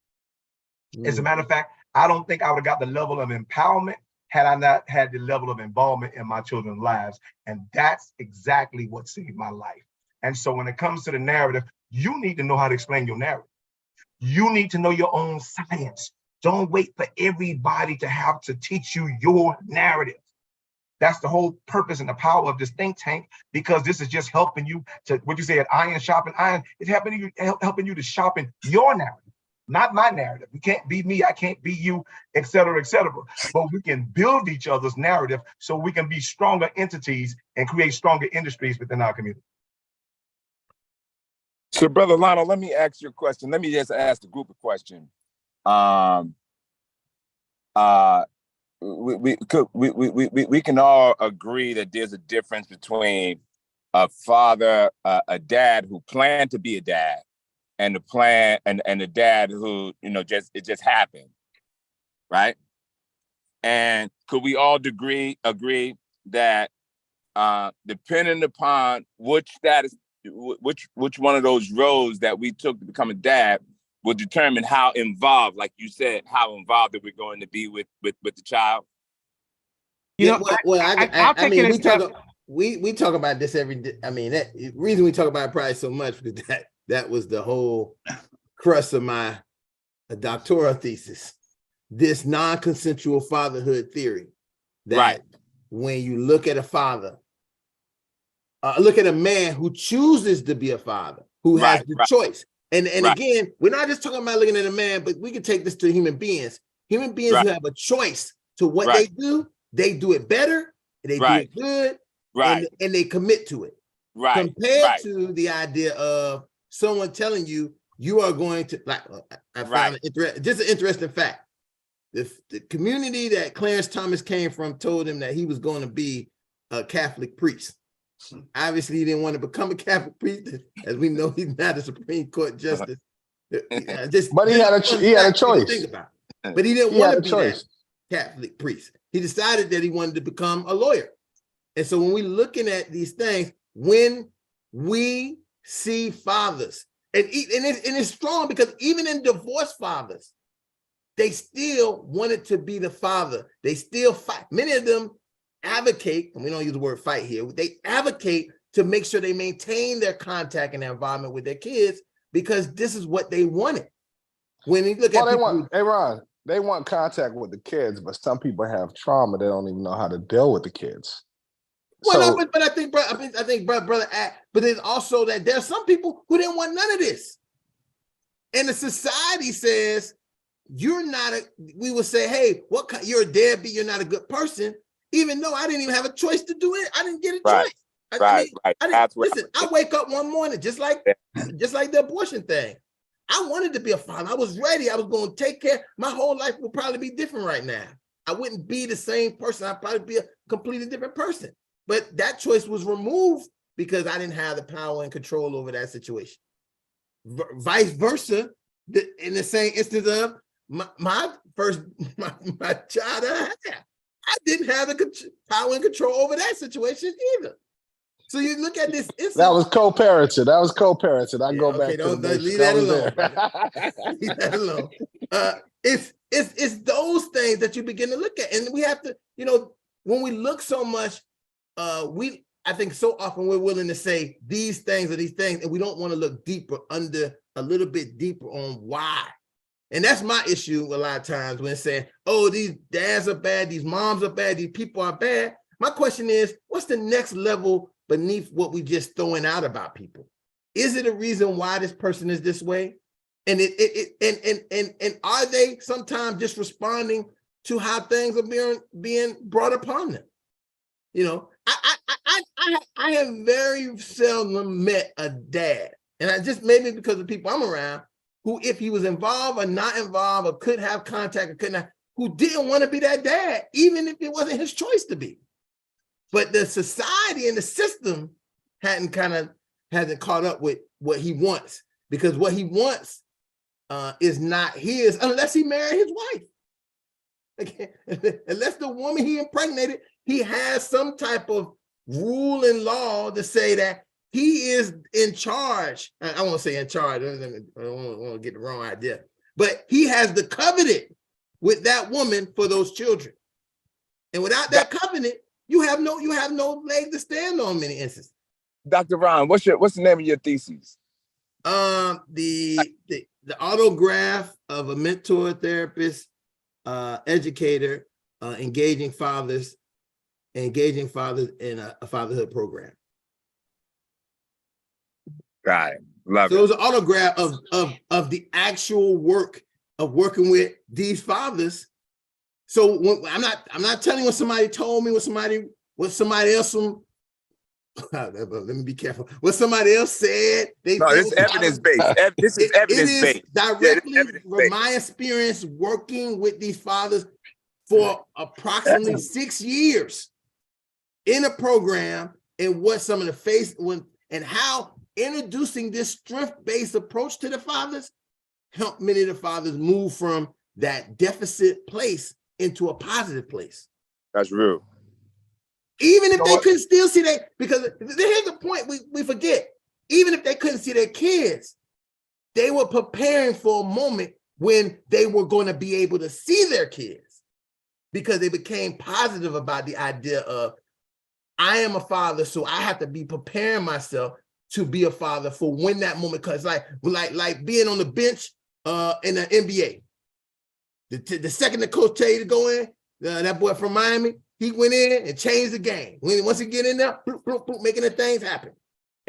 As a matter of fact, I don't think I would have got the level of empowerment had I not had the level of involvement in my children's lives. And that's exactly what saved my life. And so when it comes to the narrative, you need to know how to explain your narrative. You need to know your own science. Don't wait for everybody to have to teach you your narrative. That's the whole purpose and the power of this think tank, because this is just helping you to, what you said, iron sharpen iron. It's helping you to sharpen your narrative, not my narrative. You can't be me, I can't be you, et cetera, et cetera. But we can build each other's narrative so we can be stronger entities and create stronger industries within our community. So, Brother Lionel, let me ask you a question. Let me just ask the group a question. We can all agree that there's a difference between a father, a dad who planned to be a dad, and the dad who, it just happened, right? And could we all agree that depending upon which status, which one of those roles that we took to become a dad will determine how involved, like you said, how involved that we're going to be with the child? I mean, we talk about this every day. I mean, the reason we talk about it probably so much because that was the whole crux of my doctoral thesis. This non-consensual fatherhood theory, that when you look at a father, look at a man who chooses to be a father, who has the choice. And again, we're not just talking about looking at a man, but we can take this to human beings. Human beings who have a choice to what they do it better, they do it good, and they commit to it. Compared to the idea of someone telling you, you are going to, like, I found just an interesting fact. The community that Clarence Thomas came from told him that he was going to be a Catholic priest. Obviously, he didn't want to become a Catholic priest. As we know, he's not a Supreme Court justice. But he had a choice. Think about it. But he didn't want to be that Catholic priest. He decided that he wanted to become a lawyer. And so when we're looking at these things, when we see fathers, and it's strong because even in divorced fathers, they still wanted to be the father. They still fight. Many of them advocate, and we don't use the word fight here, they advocate to make sure they maintain their contact and their involvement with their kids because this is what they wanted. When you look at people, Ron, they want contact with the kids, but some people have trauma. They don't even know how to deal with the kids. Well, no, but I think, brother, but there's also that there's some people who didn't want none of this. And the society says, you're not we will say, hey, you're a deadbeat, you're not a good person, even though I didn't even have a choice to do it. I didn't get a choice. I wake up one morning, just like the abortion thing. I wanted to be a father. I was ready. I was going to take care. My whole life would probably be different right now. I wouldn't be the same person. I'd probably be a completely different person. But that choice was removed because I didn't have the power and control over that situation. Vice versa, in the same instance of my child I didn't have the power and control over that situation either. So you look at this. That was co-parenting. I go back to leave that alone. Leave that alone. It's those things that you begin to look at, and we have to, when we look so much, I think so often we're willing to say these things are these things, and we don't want to look deeper a little bit deeper on why. And that's my issue a lot of times when saying, oh, these dads are bad, these moms are bad, these people are bad. My question is, what's the next level beneath what we just throwing out about people? Is it a reason why this person is this way? And and are they sometimes just responding to how things are being brought upon them? I have very seldom met a dad, and I just maybe because of the people I'm around, who, if he was involved or not involved or could have contact or couldn't have, who didn't want to be that dad, even if it wasn't his choice to be. But the society and the system hasn't caught up with what he wants, because what he wants is not his unless he married his wife. Okay. Unless the woman he impregnated, he has some type of rule and law to say that he is in charge. I won't say in charge. I don't want to get the wrong idea. But he has the covenant with that woman for those children. And without that covenant, you have no leg to stand on in many instances. Dr. Ron, what's the name of your thesis? The autograph of a mentor, therapist, educator, engaging fathers in a fatherhood program. Got it. Love So it it. was an autograph of the actual work of working with these fathers. So when, I'm not telling you what somebody told me, what somebody else from let me be careful. What somebody else said. No, it's evidence-based. This is evidence-based. It is directly from my experience working with these fathers for approximately 6 years in a program, and what some of the and how introducing this strength-based approach to the fathers helped many of the fathers move from that deficit place into a positive place. That's real. Even if they couldn't still see that, because here's the point we forget. Even if they couldn't see their kids, they were preparing for a moment when they were going to be able to see their kids, because they became positive about the idea of, I am a father, so I have to be preparing myself to be a father for when that moment comes. Like being on the bench in the NBA. The second the coach tell you to go in, that boy from Miami, he went in and changed the game. Once he get in there, bloop, bloop, bloop, making the things happen.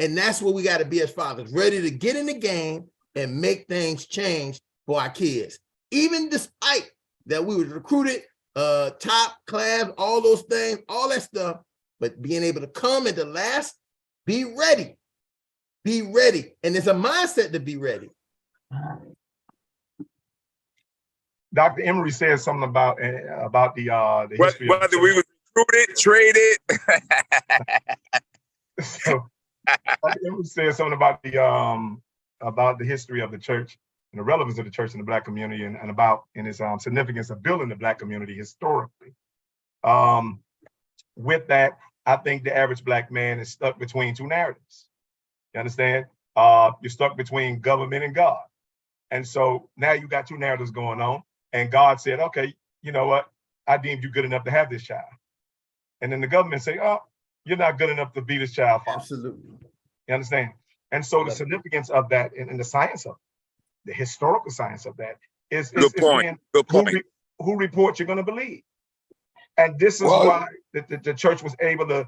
And that's what we got to be as fathers, ready to get in the game and make things change for our kids. Even despite that we were recruited, top class, all those things, all that stuff, but being able to come at the last, be ready. Be ready. And it's a mindset to be ready. Dr. Emery said something about the history. Whether we were recruited, traded. So Dr. Emery said something about the history of the church and the relevance of the church in the Black community, and about its significance of building the Black community historically. With that, I think the average Black man is stuck between two narratives. You understand? You're stuck between government and God. And so now you got two narratives going on. And God said, okay, you know what? I deemed you good enough to have this child. And then the government say, oh, you're not good enough to be this child father. Absolutely. You understand? And so the significance of that and the science of it, the historical science of that is Good point. Who report you're going to believe. And this is why the church was able to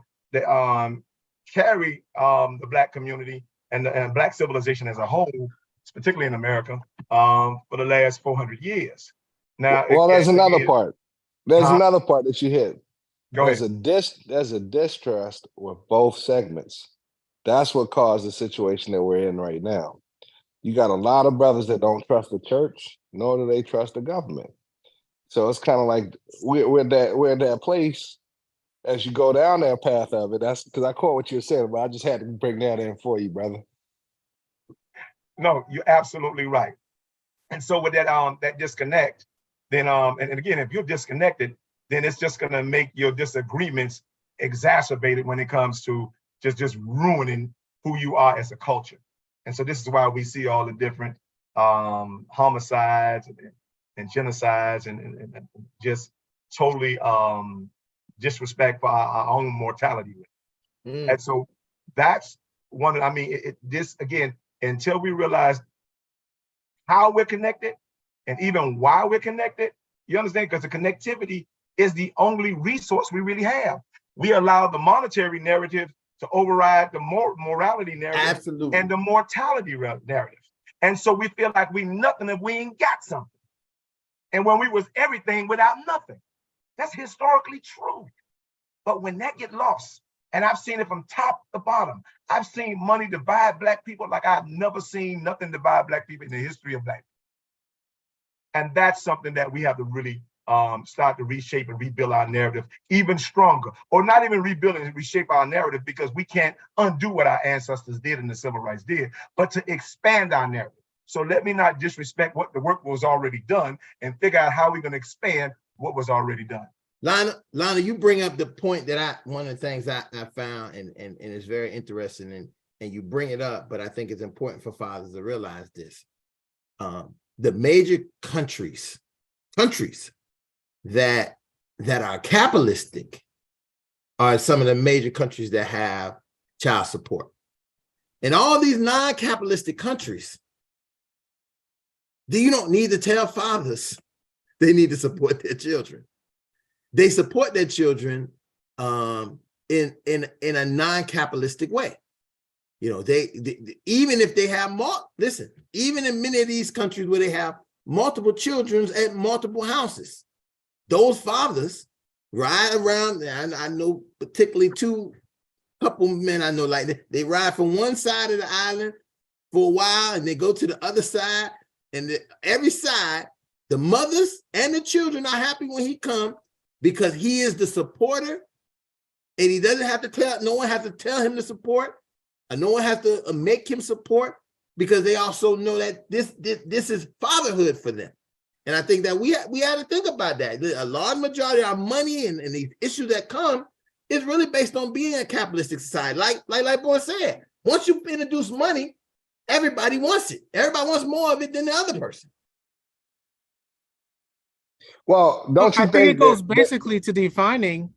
carry the Black community and Black civilization as a whole, particularly in America, for the last 400 years. Now, there's another part. There's another part that you hit. There's a distrust with both segments. That's what caused the situation that we're in right now. You got a lot of brothers that don't trust the church, nor do they trust the government. So it's kind of like we're in that place as you go down that path of it. That's because I caught what you were saying, but I just had to bring that in for you, brother. No, you're absolutely right. And so with that disconnect, then and again, if you're disconnected, then it's just going to make your disagreements exacerbated when it comes to just ruining who you are as a culture. And so this is why we see all the different homicides and genocides and just totally disrespect for our own mortality. And so that's one. I mean, this again, until we realize how we're connected and even why we're connected, you understand? Because the connectivity is the only resource we really have. We allow the monetary narrative to override the morality narrative. Absolutely. And the mortality narrative. And so we feel like we nothing if we ain't got something. And when we was everything without nothing. That's historically true. But when that get lost, and I've seen it from top to bottom, I've seen money divide Black people like I've never seen nothing divide Black people in the history of Black people. And that's something that we have to really start to reshape and rebuild our narrative even stronger, or not even rebuild and reshape our narrative, because we can't undo what our ancestors did and the civil rights did, but to expand our narrative. So let me not disrespect what the work was already done and figure out how we're going to expand what was already done. Lana, you bring up the point that one of the things I found and it's very interesting, and you bring it up, but I think it's important for fathers to realize this. The major countries that are capitalistic are some of the major countries that have child support. In all these non-capitalistic countries, you don't need to tell fathers they need to support their children. They support their children in a non-capitalistic way. You know, they even if they have even in many of these countries where they have multiple children at multiple houses, those fathers ride around. And I know particularly couple men I know, like they ride from one side of the island for a while and they go to the other side, and every side, the mothers and the children are happy when he comes because he is the supporter, and he doesn't have to no one has to tell him to support, and no one has to make him support, because they also know that this is fatherhood for them. And I think that we had to think about that. A large majority of our money and the issues that come is really based on being a capitalistic society. Like Boy said, once you introduce money, everybody wants it. Everybody wants more of it than the other person. Well, don't you I think it goes that basically to defining,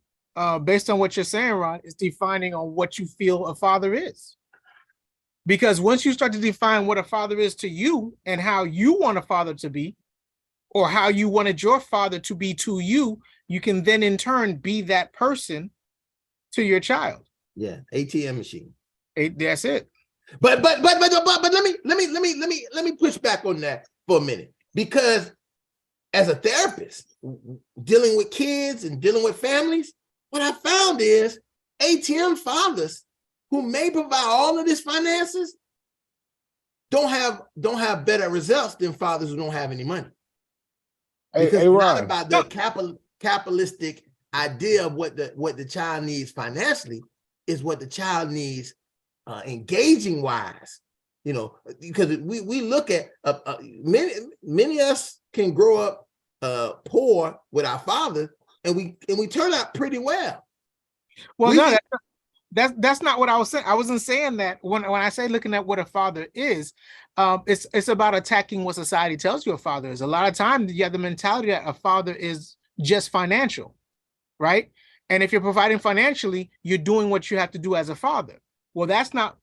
based on what you're saying, Ron, is defining on what you feel a father is. Because once you start to define what a father is to you and how you want a father to be, or how you wanted your father to be to you, you can then in turn be that person to your child. Yeah, ATM machine. That's it. But let me push back on that for a minute, because as a therapist dealing with kids and dealing with families, what I found is ATM fathers who may provide all of these finances don't have better results than fathers who don't have any money. Because it's not about the capitalistic idea of what the child needs financially, is what the child needs engaging wise. You know, because we look at many of us can grow up poor with our father, and we turn out pretty well. Well, that's not what I was saying. I wasn't saying that. When I say looking at what a father is, it's about attacking what society tells you a father is. A lot of times you have the mentality that a father is just financial, right? And if you're providing financially, you're doing what you have to do as a father. Well, that's not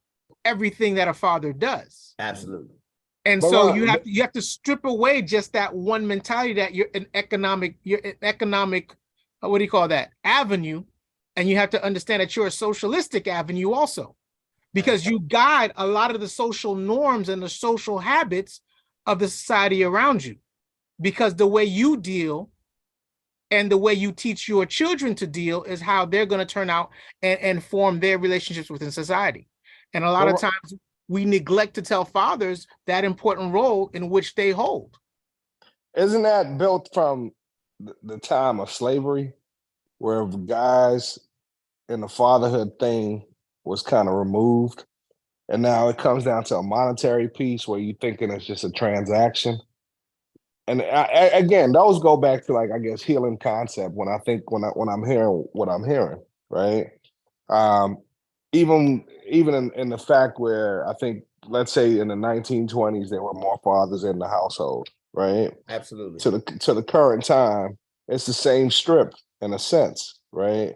everything that a father does. Absolutely. And so you have to strip away just that one mentality that you're an economic, what do you call that, avenue, and you have to understand that you're a socialistic avenue also, because you guide a lot of the social norms and the social habits of the society around you, because the way you deal and the way you teach your children to deal is how they're going to turn out and form their relationships within society. And a lot of times we neglect to tell fathers that important role in which they hold. Isn't that built from the time of slavery, where guys in the fatherhood thing was kind of removed, and now it comes down to a monetary piece where you're thinking it's just a transaction? And again, those go back to, like, I guess, healing concept when I'm hearing what I'm hearing, right? Even in the fact where I think, let's say in the 1920s, there were more fathers in the household, right? Absolutely. To the current time, it's the same strip in a sense, right?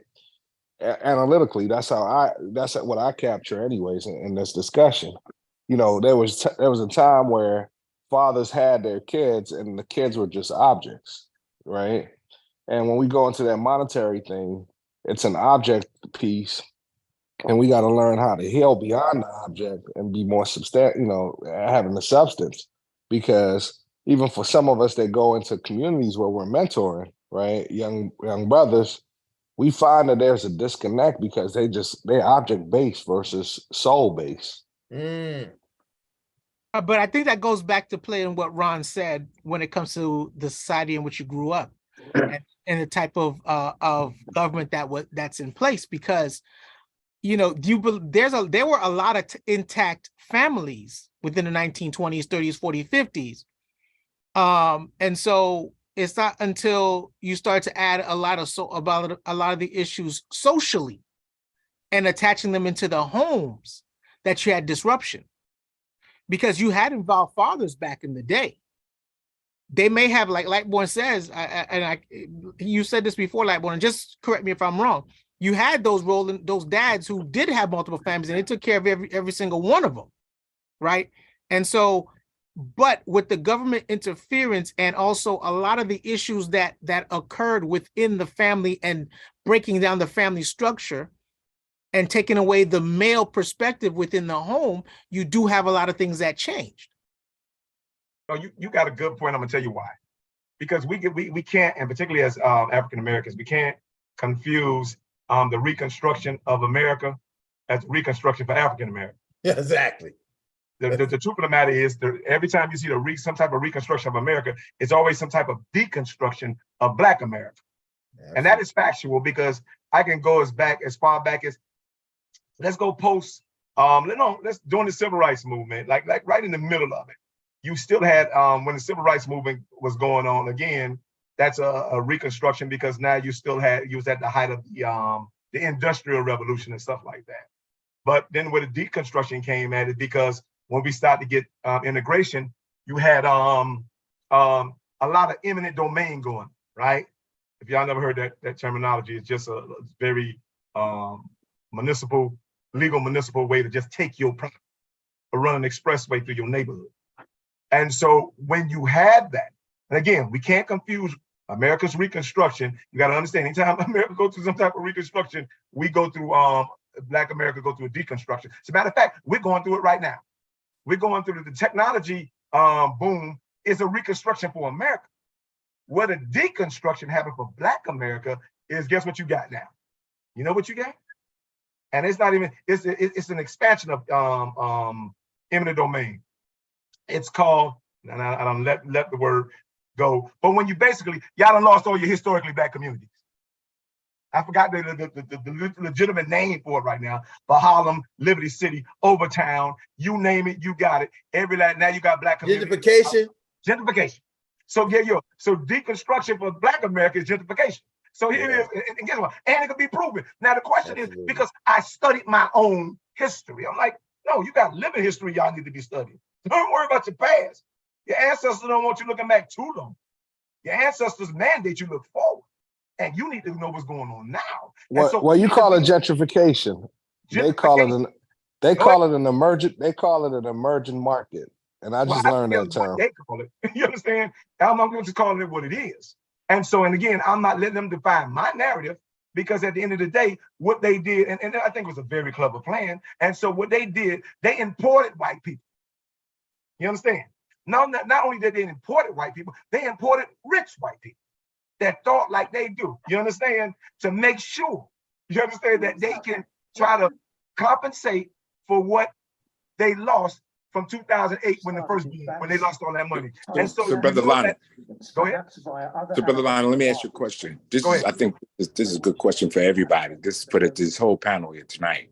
Analytically, that's what I capture anyways in this discussion. You know, there was a time where fathers had their kids and the kids were just objects, right? And when we go into that monetary thing, it's an object piece, and we got to learn how to heal beyond the object and be more substantial, having the substance. Because even for some of us that go into communities where we're mentoring, right, young brothers, we find that there's a disconnect because they're object based versus soul based. But I think that goes back to playing what Ron said when it comes to the society in which you grew up. and the type of government that's in place, because there were a lot of intact families within the 1920s, 30s, 40s, 50s. And so it's not until you start to add about a lot of the issues socially and attaching them into the homes that you had disruption, because you had involved fathers back in the day. They may have, like Lightborn says, you said this before, Lightborn, and just correct me if I'm wrong. You had those dads who did have multiple families, and they took care of every single one of them, right? And so, but with the government interference and also a lot of the issues that occurred within the family and breaking down the family structure and taking away the male perspective within the home, you do have a lot of things that changed. No, you got a good point. I'm gonna tell you why. Because we can't, and particularly as African Americans, we can't confuse the reconstruction of America as reconstruction for African Americans. Yeah, exactly. The truth of the matter is, every time you see some type of reconstruction of America, it's always some type of deconstruction of Black America. Absolutely. And that is factual, because I can go as far back as, let's go post, let's during the Civil Rights Movement, like right in the middle of it. You still had, when the Civil Rights Movement was going on, again, that's a reconstruction, because now you was at the height of the Industrial Revolution and stuff like that. But then where the deconstruction came at it, because when we started to get integration, you had a lot of eminent domain going, right? If y'all never heard that terminology, it's just a very legal municipal way to just take your property or run an expressway through your neighborhood. And so when you had that, and again, we can't confuse America's reconstruction. You got to understand, anytime America goes through some type of reconstruction, we go through, Black America go through a deconstruction. As a matter of fact, we're going through it right now. We're going through the technology boom is a reconstruction for America. What a deconstruction happened for Black America is, guess what you got now? You know what you got? And it's not even, it's an expansion of eminent domain. It's called, and I don't let the word go, but when you basically, y'all done lost all your historically Black communities. I forgot the legitimate name for it right now, but Harlem, Liberty City, Overtown, you name it, you got it. Now you got Black communities. Gentrification. Gentrification. So so deconstruction for Black America is gentrification. So here it is, and guess what? And it can be proven. Now the question is, because I studied my own history, I'm like, no, you got living history y'all need to be studying. Don't worry about your past. Your ancestors don't want you looking back too long. Your ancestors mandate you look forward. And you need to know what's going on now. Well, you call it gentrification. They call it an emergent market. And I just learned that term. They call it. You understand? I'm just calling it what it is. And again, I'm not letting them define my narrative, because at the end of the day, what they did, and I think it was a very clever plan. And so what they did, they imported white people. You understand? Not only did they import white people, they imported rich white people that thought like they do. You understand? To make sure, you understand, that they can try to compensate for what they lost from 2008 when they lost all that money. And so Brother Lonnie, go ahead. So Brother Lonnie, let me ask you a question. I think this is a good question for everybody. This whole panel here tonight.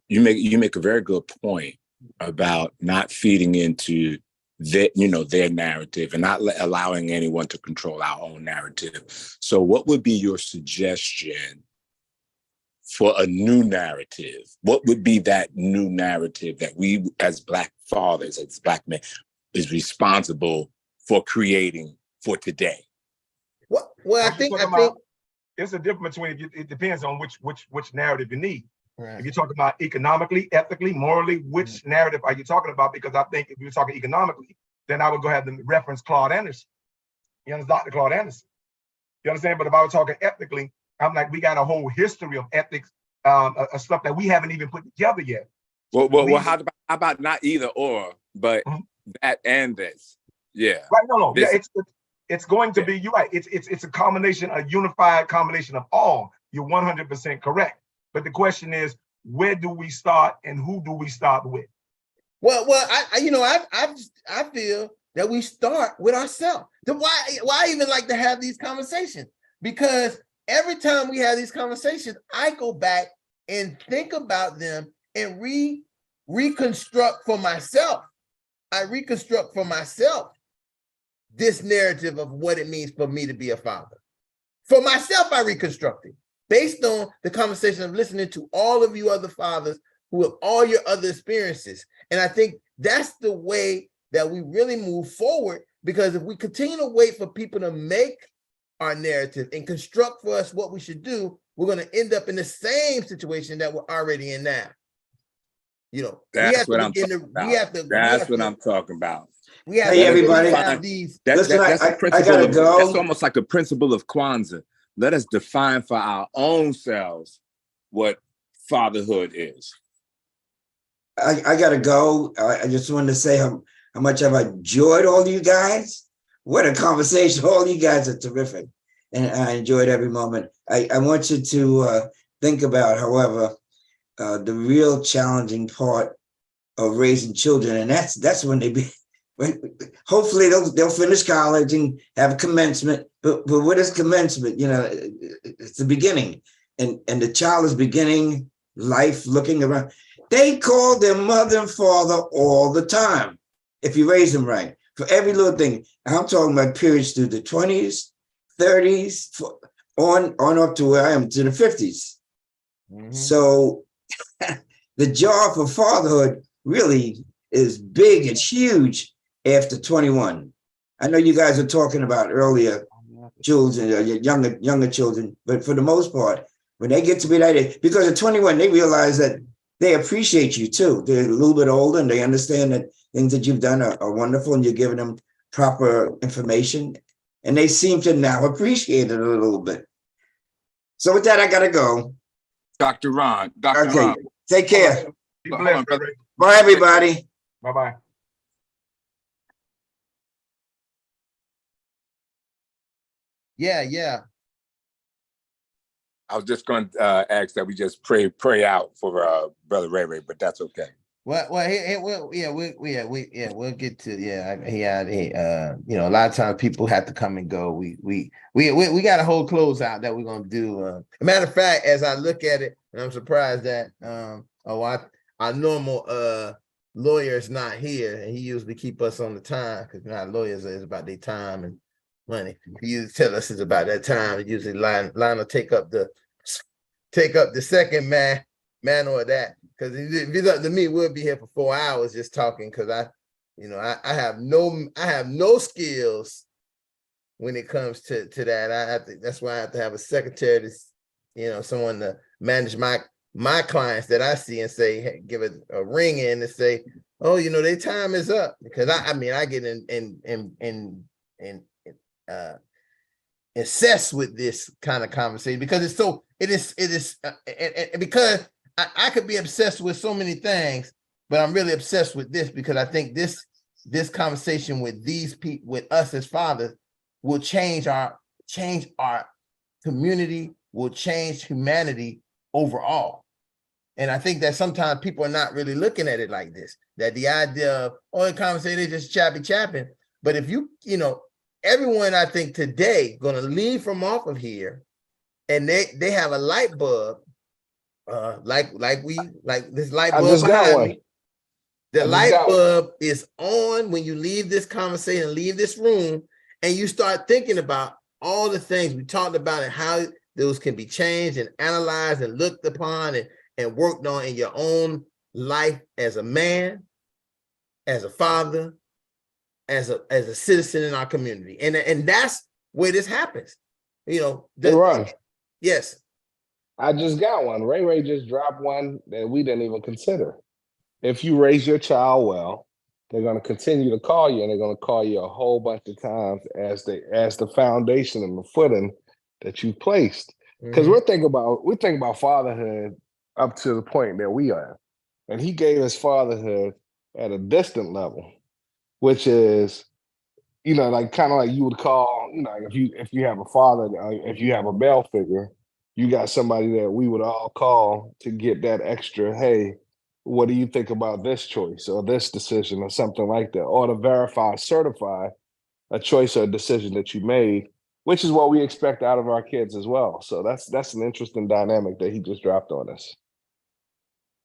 You make a very good point about not feeding into their narrative and not allowing anyone to control our own narrative. So what would be your suggestion for a new narrative? What would be that new narrative that we as Black fathers, as Black men, is responsible for creating for today? Well, I think there's a difference between, it depends on which narrative you need. Right. If you're talking about economically, ethically, morally, which narrative are you talking about? Because I think if you're talking economically, then I would go ahead and reference Claude Anderson. You understand, Dr. Claude Anderson. You understand? But if I was talking ethically, I'm like, we got a whole history of ethics, stuff that we haven't even put together yet. Well, how about not either or, but that and this? Yeah. Right. No. Yeah, it's going to be. You're right. It's a combination, a unified combination of all. You're 100% correct. But the question is, where do we start and who do we start with? Well, I feel that we start with ourselves. Then why I even like to have these conversations? Because every time we have these conversations, I go back and think about them and reconstruct for myself. I reconstruct for myself this narrative of what it means for me to be a father. For myself, I reconstruct it based on the conversation of listening to all of you other fathers who have all your other experiences. And I think that's the way that we really move forward, because if we continue to wait for people to make our narrative and construct for us what we should do, we're going to end up in the same situation that we're already in now. You know, That's what I'm talking about. That's what I'm talking about. We have Hey, everybody. have these. Listen, that's I a principle gotta of, go. That's almost like a principle of Kwanzaa. Let us define for our own selves what fatherhood is. I gotta go. I just wanted to say how much I've enjoyed all you guys. What a conversation. All you guys are terrific. And I enjoyed every moment. I want you to think about, however, the real challenging part of raising children. And that's when hopefully they'll finish college and have a commencement. But what is commencement? You know, it's the beginning. And the child is beginning life, looking around. They call their mother and father all the time, if you raise them right, for every little thing. I'm talking about periods through the 20s, 30s, on up to where I am, to the 50s. Mm-hmm. So the job for fatherhood really is big. It's huge after 21. I know you guys are talking about earlier children, younger children, but for the most part, when they get to be that age, because at 21, they realize that they appreciate you too. They're a little bit older and they understand that things that you've done are wonderful and you're giving them proper information. And they seem to now appreciate it a little bit. So with that, I gotta go. Dr. Ron. Dr. Okay. Ron. Take care. Be blessed, brother. Bye, everybody. Bye-bye. Yeah. I was just going to ask that we just pray out for Brother Ray, but that's okay. We'll get to you know, a lot of times people have to come and go. We got a whole closeout that we're gonna do. As a matter of fact, as I look at it, and I'm surprised that our normal lawyer is not here, and he usually keep us on the time, because now lawyers is about their time and money. He usually tell us it's about that time. And usually Lionel take up the second man or that. Because if it's up to me, we'll be here for 4 hours just talking. Because I have no skills when it comes to that. That's why I have to have a secretary to, someone to manage my clients that I see and say, hey, give it a ring in and say, oh, their time is up. Because I get incensed with this kind of conversation, because because I could be obsessed with so many things, but I'm really obsessed with this because I think this conversation with these people, with us as fathers, will change our community, will change humanity overall. And I think that sometimes people are not really looking at it like this, that the idea of, the conversation is just chapping. But if everyone, I think today, going to leave from off of here, and they have a light bulb, like this light bulb. I just got one. The light bulb is on when you leave this conversation, leave this room, and you start thinking about all the things we talked about and how those can be changed and analyzed and looked upon and worked on in your own life as a man, as a father, as a citizen in our community. And that's where this happens. Ron. Yes. I just got one. Ray just dropped one that we didn't even consider. If you raise your child well, they're going to continue to call you, and they're going to call you a whole bunch of times as the foundation and the footing that you placed. Because we think about fatherhood up to the point that we are, and he gave us fatherhood at a distant level, which is, like kind of like you would call, if you have a father, if you have a male figure, you got somebody that we would all call to get that extra, hey, what do you think about this choice or this decision or something like that? Or to verify, certify a choice or a decision that you made, which is what we expect out of our kids as well. So that's an interesting dynamic that he just dropped on us.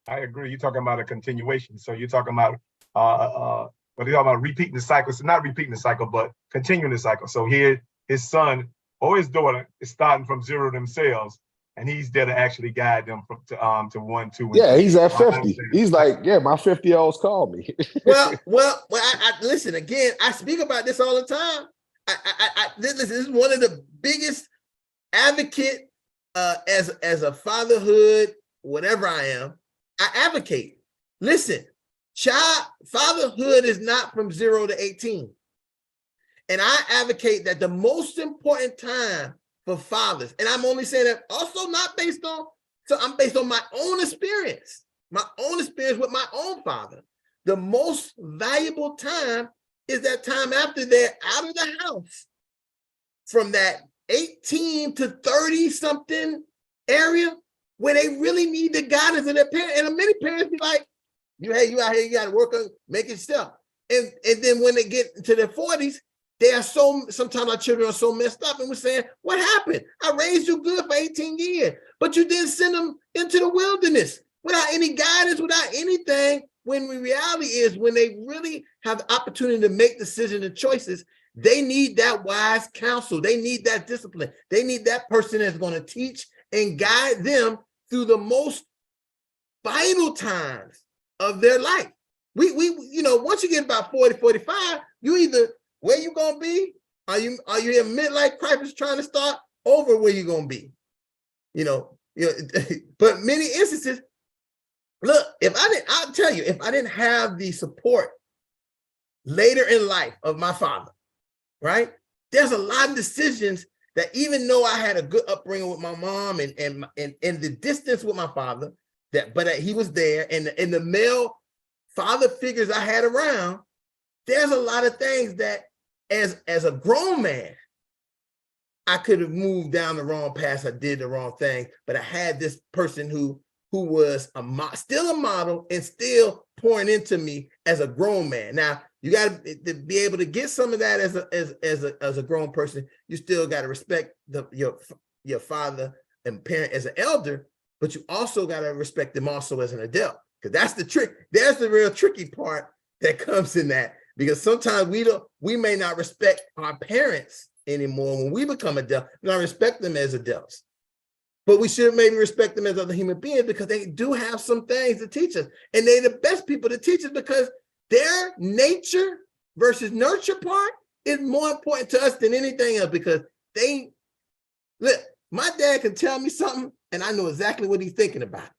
I agree. You're talking about a continuation. So you're talking about what are you talking about? Repeating the cycle. So not repeating the cycle, but continuing the cycle. So here, his son or his daughter is starting from zero themselves, and he's there to actually guide them to 1, 2, and Yeah, 3. he's at 50. He's like, yeah, my 50-year-olds called me. Well, I listen again. I speak about this all the time. This is one of the biggest advocate as a fatherhood, whatever I am. I advocate. Listen, fatherhood is not from 0 to 18. And I advocate that the most important time for fathers, and I'm only saying that also not based on, so I'm based on my own experience with my own father. The most valuable time is that time after they're out of the house, from that 18 to 30 something area where they really need the guidance of their parents. And many parents be like, you out here, you got to work on making stuff. And then when they get to their 40s, they are sometimes our children are so messed up, and we're saying, what happened? I raised you good for 18 years, but you didn't send them into the wilderness without any guidance, without anything, when the reality is when they really have the opportunity to make decisions and choices, they need that wise counsel. They need that discipline. They need that person that's going to teach and guide them through the most vital times of their life. We once you get about 40, 45, you either where you gonna be? Are you in midlife crisis trying to start over where you gonna be? But many instances, look, I'll tell you, if I didn't have the support later in life of my father, right? There's a lot of decisions that even though I had a good upbringing with my mom and the distance with my father, but he was there, and the male father figures I had around, there's a lot of things that as a grown man, I could have moved down the wrong path. I did the wrong thing, but I had this person who was still a model and still pouring into me as a grown man. Now, you got to be able to get some of that as a grown person. You still got to respect your father and parent as an elder, but you also got to respect them also as an adult, because that's the trick. That's the real tricky part that comes in that, because sometimes we may not respect our parents anymore when we become adults. We don't respect them as adults, but we should maybe respect them as other human beings, because they do have some things to teach us, and they're the best people to teach us, because their nature versus nurture part is more important to us than anything else. Because my dad can tell me something and I know exactly what he's thinking about it,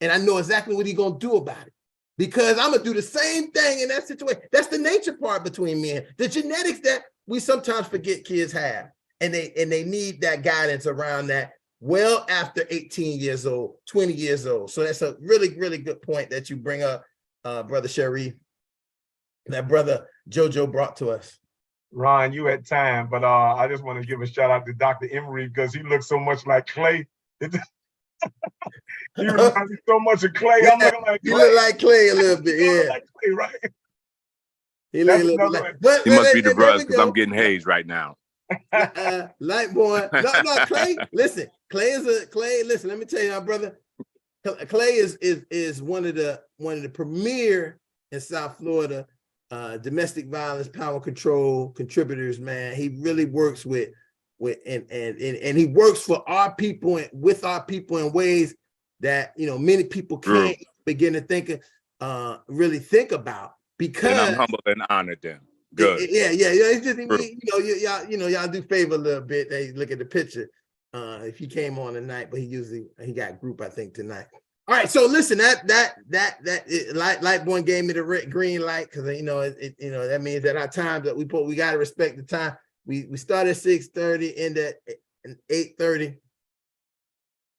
and I know exactly what he's gonna do about it, because I'm gonna do the same thing in that situation. That's the nature part between me and the genetics that we sometimes forget kids have, and they need that guidance around that well after 18 years old, 20 years old. So that's a really, really good point that you bring up, Brother Sharif, that Brother Jojo brought to us. Ron, you had time, but I just want to give a shout out to Dr. Emery, because he looks so much like Clay. He reminds me so much of Clay. Yeah, I'm looking like Clay. You look like Clay a little bit, yeah. Like Clay, right? He look a little bit like. He must be the brother, because I'm getting hazed right now. Light boy. No, Clay. Listen, Clay. Listen, let me tell you, my brother. Clay is one of the premier in South Florida domestic violence power control contributors. Man, he really works with and he works for our people and with our people in ways that many people can't begin to really think about. Because and I'm humbled and honored then. Good. Yeah. It's just y'all do favor a little bit. They look at the picture. If he came on tonight, but he got group, I think, tonight. All right, so listen, that light boy gave me the green light, because that means that our time that we got to respect the time. We start at 6:30, end at 8:30,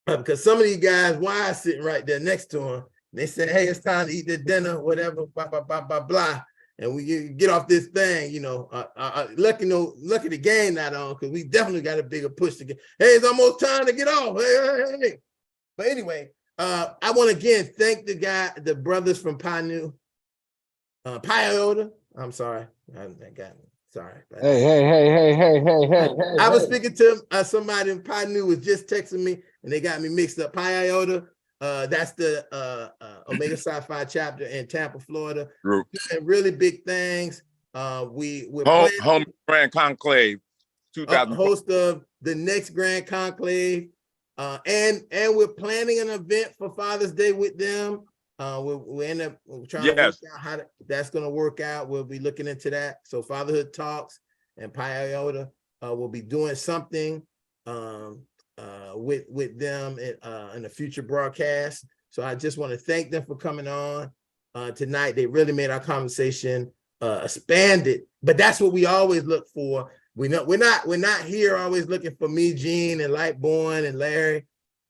because some of these guys, why sitting right there next to him, they said, hey, it's time to eat the dinner, whatever, blah blah blah blah blah, and we get off this thing. Lucky the game not on, because we definitely got a bigger push to get. Hey, it's almost time to get off. Hey. But anyway. I want to again thank the brothers from Pioneer, Piota. I'm sorry. Sorry. Hey. I was speaking to somebody in Pioneer was just texting me and they got me mixed up. Piota, that's the Omega Sci-Fi chapter in Tampa, Florida. Group. And really big things. We're Home Grand Conclave, 2000. Host of the next Grand Conclave. And we're planning an event for Father's Day with them. We're trying to work out how that's going to work out. We'll be looking into that. So Fatherhood Talks and Pi Iota will be doing something with them in a future broadcast. So I just want to thank them for coming on tonight. They really made our conversation expanded, but that's what we always look for. We're not here always looking for me, Gene, and Lightborn and Larry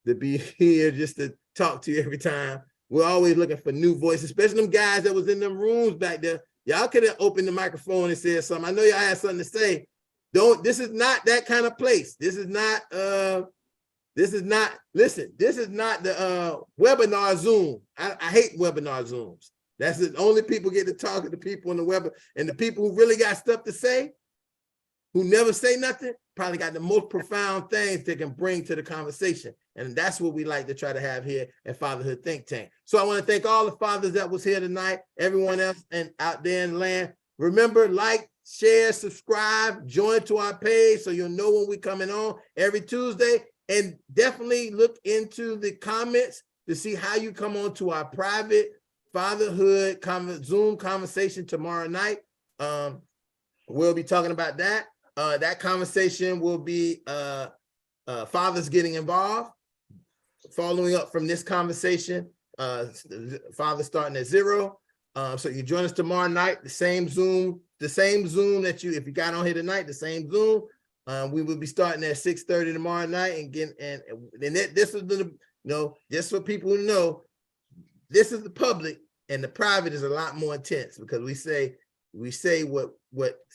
to be here just to talk to you every time. We're always looking for new voices, especially them guys that was in them rooms back there. Y'all could have opened the microphone and said something. I know y'all had something to say. This is not that kind of place. This is not the webinar Zoom. I hate webinar Zooms. That's the only people get to talk to the people in the web, and the people who really got stuff to say, who never say nothing, probably got the most profound things they can bring to the conversation. And that's what we like to try to have here at Fatherhood Think Tank. So I want to thank all the fathers that was here tonight, everyone else and out there in the land. Remember, like, share, subscribe, join to our page so you'll know when we're coming on every Tuesday. And definitely look into the comments to see how you come on to our private Fatherhood Zoom conversation tomorrow night. We'll be talking about that. That conversation will be fathers getting involved. Following up from this conversation, fathers starting at 0. So you join us tomorrow night, the same Zoom that if you got on here tonight, the same Zoom. We will be starting at 6:30 tomorrow night this is just for people who know, this is the public and the private is a lot more intense because we say what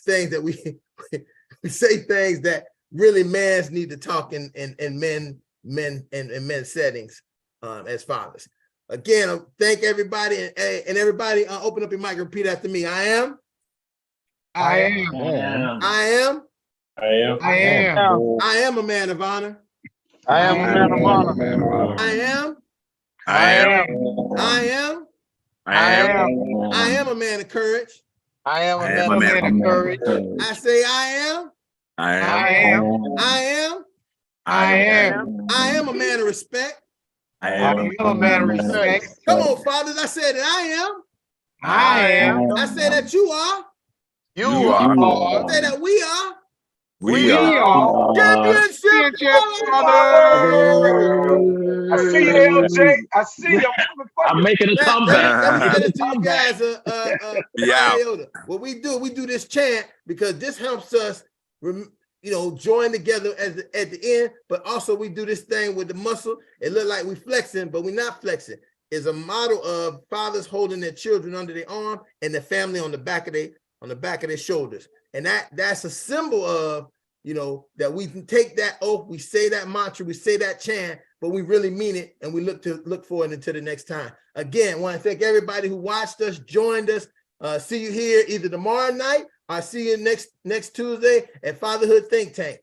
things that we say things that really mans need to talk in men settings as fathers. Again, thank everybody and everybody open up your mic and repeat after me. I am a man of honor. I am a man of honor. I am a man of courage. I am a man of courage. I say I am a man of respect. I am a man of respect. Come on, fathers. I said that I am. I say that you are. You are. I say that we are. We are. Championship I see you, LJ. I see you. I'm making a comeback. Let me say this to you guys. What we do this chant because this helps us, join together at the end. But also we do this thing with the muscle. It look like we flexing, but we're not flexing. It's a model of fathers holding their children under their arm and the family on the back of their shoulders. And that's a symbol of, that we can take that oath, we say that mantra, we say that chant, but we really mean it, and we look forward until the next time. Again, I want to thank everybody who watched us, joined us. See you here either tomorrow night or see you next Tuesday at Fatherhood Think Tank.